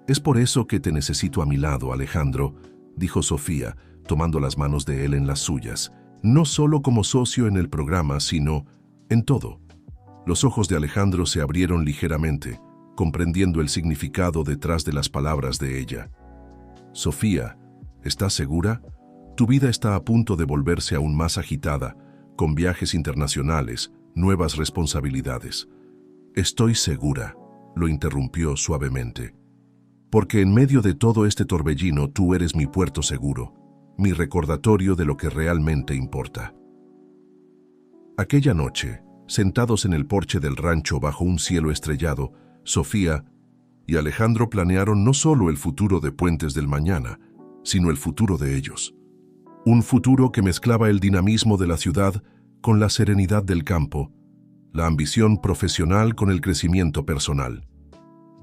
«Es por eso que te necesito a mi lado, Alejandro», dijo Sofía, tomando las manos de él en las suyas. «No solo como socio en el programa, sino en todo». Los ojos de Alejandro se abrieron ligeramente, comprendiendo el significado detrás de las palabras de ella. «Sofía, ¿estás segura? Tu vida está a punto de volverse aún más agitada, con viajes internacionales, nuevas responsabilidades. Estoy segura, lo interrumpió suavemente, porque en medio de todo este torbellino tú eres mi puerto seguro, mi recordatorio de lo que realmente importa. Aquella noche, sentados en el porche del rancho bajo un cielo estrellado, Sofía y Alejandro planearon no solo el futuro de Puentes del Mañana, sino el futuro de ellos. Un futuro que mezclaba el dinamismo de la ciudad con la serenidad del campo, la ambición profesional con el crecimiento personal.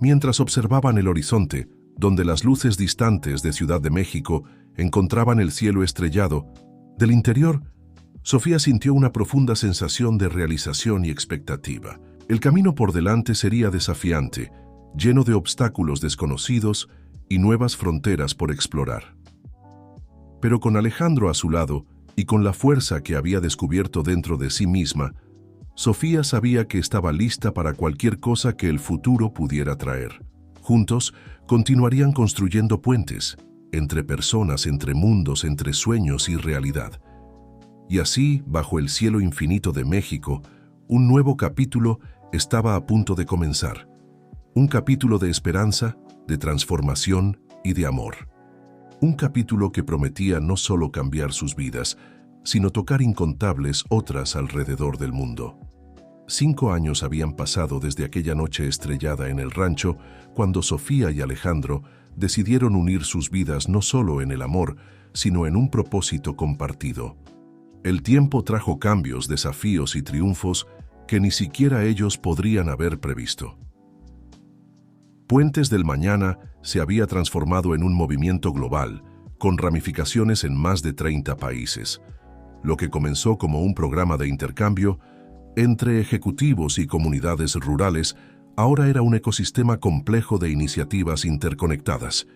Mientras observaban el horizonte, donde las luces distantes de Ciudad de México encontraban el cielo estrellado, del interior, Sofía sintió una profunda sensación de realización y expectativa. El camino por delante sería desafiante, lleno de obstáculos desconocidos y nuevas fronteras por explorar. Pero con Alejandro a su lado y con la fuerza que había descubierto dentro de sí misma, Sofía sabía que estaba lista para cualquier cosa que el futuro pudiera traer. Juntos, continuarían construyendo puentes, entre personas, entre mundos, entre sueños y realidad. Y así, bajo el cielo infinito de México, un nuevo capítulo estaba a punto de comenzar. Un capítulo de esperanza, de transformación y de amor. Un capítulo que prometía no solo cambiar sus vidas, sino tocar incontables otras alrededor del mundo. 5 años habían pasado desde aquella noche estrellada en el rancho, cuando Sofía y Alejandro decidieron unir sus vidas no solo en el amor, sino en un propósito compartido. El tiempo trajo cambios, desafíos y triunfos que ni siquiera ellos podrían haber previsto. Puentes del Mañana se había transformado en un movimiento global, con ramificaciones en más de 30 países. Lo que comenzó como un programa de intercambio entre ejecutivos y comunidades rurales, ahora era un ecosistema complejo de iniciativas interconectadas,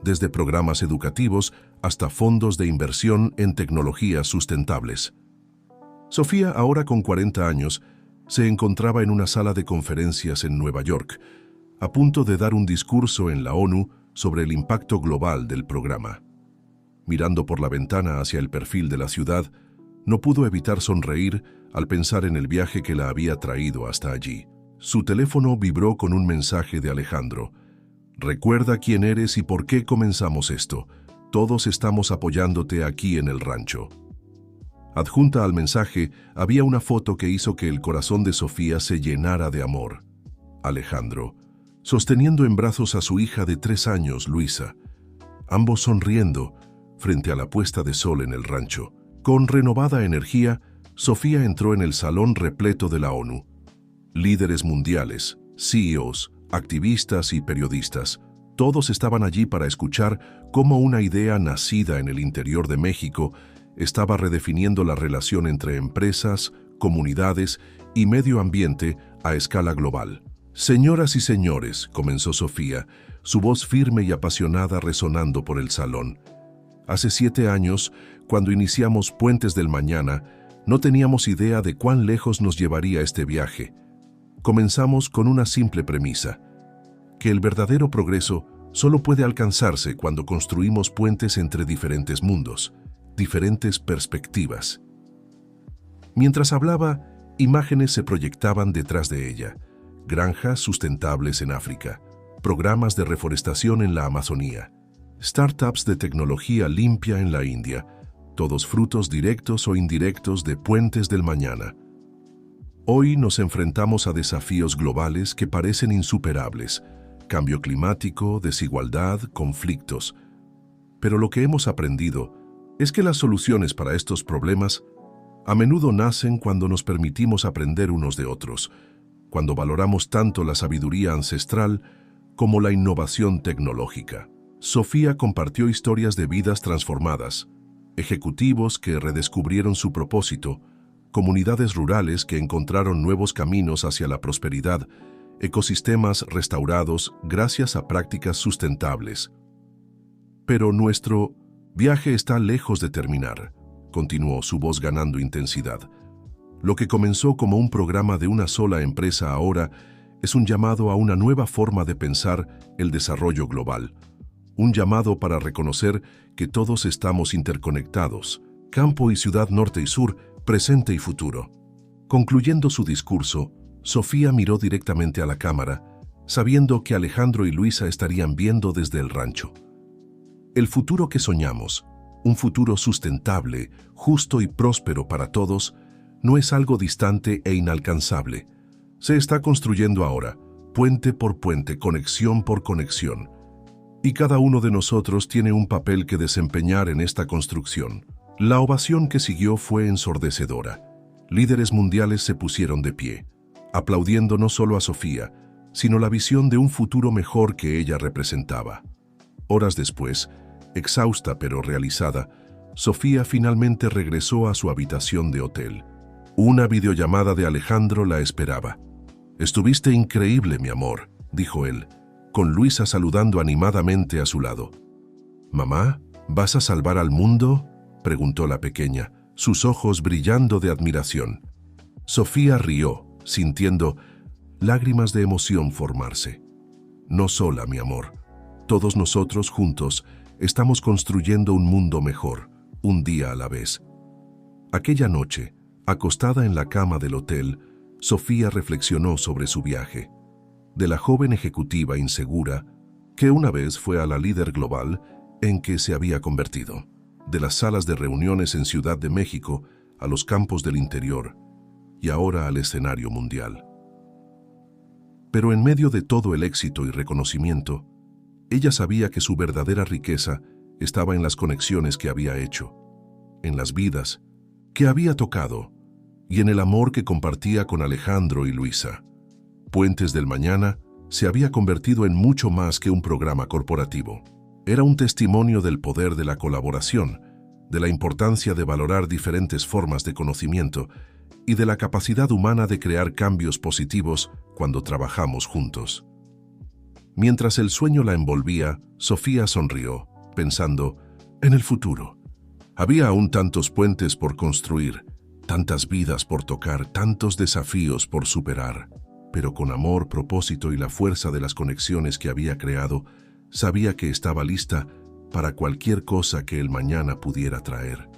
desde programas educativos hasta fondos de inversión en tecnologías sustentables. Sofía, ahora con 40 años, se encontraba en una sala de conferencias en Nueva York, a punto de dar un discurso en la ONU sobre el impacto global del programa. Mirando por la ventana hacia el perfil de la ciudad, no pudo evitar sonreír al pensar en el viaje que la había traído hasta allí. Su teléfono vibró con un mensaje de Alejandro. «Recuerda quién eres y por qué comenzamos esto. Todos estamos apoyándote aquí en el rancho». Adjunta al mensaje había una foto que hizo que el corazón de Sofía se llenara de amor. Alejandro, sosteniendo en brazos a su hija de 3 años, Luisa, ambos sonriendo frente a la puesta de sol en el rancho. Con renovada energía, Sofía entró en el salón repleto de la ONU. Líderes mundiales, CEOs, activistas y periodistas, todos estaban allí para escuchar cómo una idea nacida en el interior de México estaba redefiniendo la relación entre empresas, comunidades y medio ambiente a escala global. «Señoras y señores», comenzó Sofía, su voz firme y apasionada resonando por el salón. Hace 7 años, cuando iniciamos Puentes del Mañana, no teníamos idea de cuán lejos nos llevaría este viaje. Comenzamos con una simple premisa, que el verdadero progreso solo puede alcanzarse cuando construimos puentes entre diferentes mundos, diferentes perspectivas. Mientras hablaba, imágenes se proyectaban detrás de ella. Granjas sustentables en África, programas de reforestación en la Amazonía, startups de tecnología limpia en la India, todos frutos directos o indirectos de Puentes del Mañana. Hoy nos enfrentamos a desafíos globales que parecen insuperables, cambio climático, desigualdad, conflictos. Pero lo que hemos aprendido es que las soluciones para estos problemas a menudo nacen cuando nos permitimos aprender unos de otros, cuando valoramos tanto la sabiduría ancestral como la innovación tecnológica. Sofía compartió historias de vidas transformadas, ejecutivos que redescubrieron su propósito, comunidades rurales que encontraron nuevos caminos hacia la prosperidad, ecosistemas restaurados gracias a prácticas sustentables. Pero nuestro viaje está lejos de terminar, continuó su voz ganando intensidad. Lo que comenzó como un programa de una sola empresa ahora es un llamado a una nueva forma de pensar el desarrollo global. Un llamado para reconocer que todos estamos interconectados, campo y ciudad, norte y sur, presente y futuro. Concluyendo su discurso, Sofía miró directamente a la cámara, sabiendo que Alejandro y Luisa estarían viendo desde el rancho. El futuro que soñamos, un futuro sustentable, justo y próspero para todos, no es algo distante e inalcanzable. Se está construyendo ahora, puente por puente, conexión por conexión. Y cada uno de nosotros tiene un papel que desempeñar en esta construcción. La ovación que siguió fue ensordecedora. Líderes mundiales se pusieron de pie, aplaudiendo no solo a Sofía, sino la visión de un futuro mejor que ella representaba. Horas después, exhausta pero realizada, Sofía finalmente regresó a su habitación de hotel. Una videollamada de Alejandro la esperaba. «Estuviste increíble, mi amor», dijo él, con Luisa saludando animadamente a su lado. «Mamá, ¿vas a salvar al mundo?», preguntó la pequeña, sus ojos brillando de admiración. Sofía rió, sintiendo lágrimas de emoción formarse. «No sola, mi amor. Todos nosotros juntos estamos construyendo un mundo mejor, un día a la vez». Aquella noche, acostada en la cama del hotel, Sofía reflexionó sobre su viaje. De la joven ejecutiva insegura, que una vez fue a la líder global en que se había convertido. De las salas de reuniones en Ciudad de México a los campos del interior y ahora al escenario mundial. Pero en medio de todo el éxito y reconocimiento, ella sabía que su verdadera riqueza estaba en las conexiones que había hecho, en las vidas que había tocado y en el amor que compartía con Alejandro y Luisa. Puentes del Mañana se había convertido en mucho más que un programa corporativo. Era un testimonio del poder de la colaboración, de la importancia de valorar diferentes formas de conocimiento y de la capacidad humana de crear cambios positivos cuando trabajamos juntos. Mientras el sueño la envolvía, Sofía sonrió, pensando en el futuro. Había aún tantos puentes por construir, tantas vidas por tocar, tantos desafíos por superar. Pero con amor, propósito y la fuerza de las conexiones que había creado, sabía que estaba lista para cualquier cosa que el mañana pudiera traer.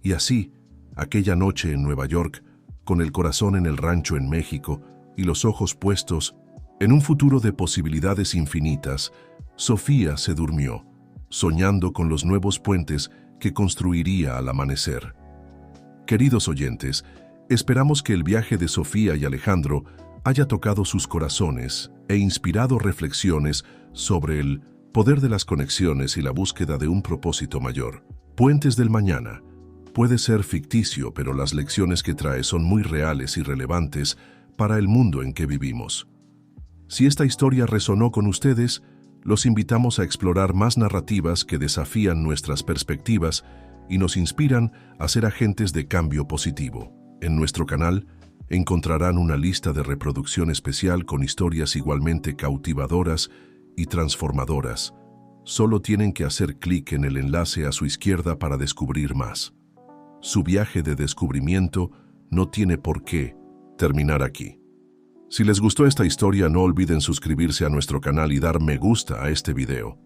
Y así, aquella noche en Nueva York, con el corazón en el rancho en México y los ojos puestos en un futuro de posibilidades infinitas, Sofía se durmió, soñando con los nuevos puentes que construiría al amanecer. Queridos oyentes, esperamos que el viaje de Sofía y Alejandro haya tocado sus corazones e inspirado reflexiones sobre el poder de las conexiones y la búsqueda de un propósito mayor. Puentes del Mañana. Puede ser ficticio, pero las lecciones que trae son muy reales y relevantes para el mundo en que vivimos. Si esta historia resonó con ustedes, los invitamos a explorar más narrativas que desafían nuestras perspectivas y nos inspiran a ser agentes de cambio positivo. En nuestro canal encontrarán una lista de reproducción especial con historias igualmente cautivadoras y transformadoras. Solo tienen que hacer clic en el enlace a su izquierda para descubrir más. Su viaje de descubrimiento no tiene por qué terminar aquí. Si les gustó esta historia, no olviden suscribirse a nuestro canal y dar me gusta a este video.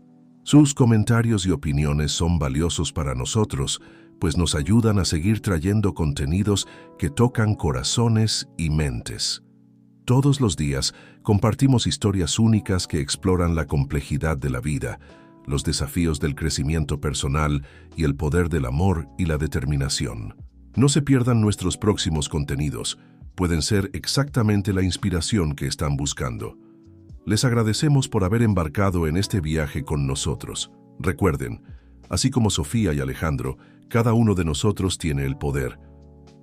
Sus comentarios y opiniones son valiosos para nosotros, pues nos ayudan a seguir trayendo contenidos que tocan corazones y mentes. Todos los días compartimos historias únicas que exploran la complejidad de la vida, los desafíos del crecimiento personal y el poder del amor y la determinación. No se pierdan nuestros próximos contenidos, pueden ser exactamente la inspiración que están buscando. Les agradecemos por haber embarcado en este viaje con nosotros. Recuerden, así como Sofía y Alejandro, cada uno de nosotros tiene el poder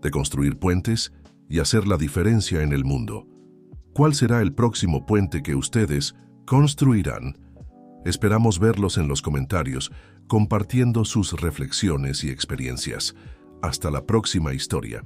de construir puentes y hacer la diferencia en el mundo. ¿Cuál será el próximo puente que ustedes construirán? Esperamos verlos en los comentarios, compartiendo sus reflexiones y experiencias. Hasta la próxima historia.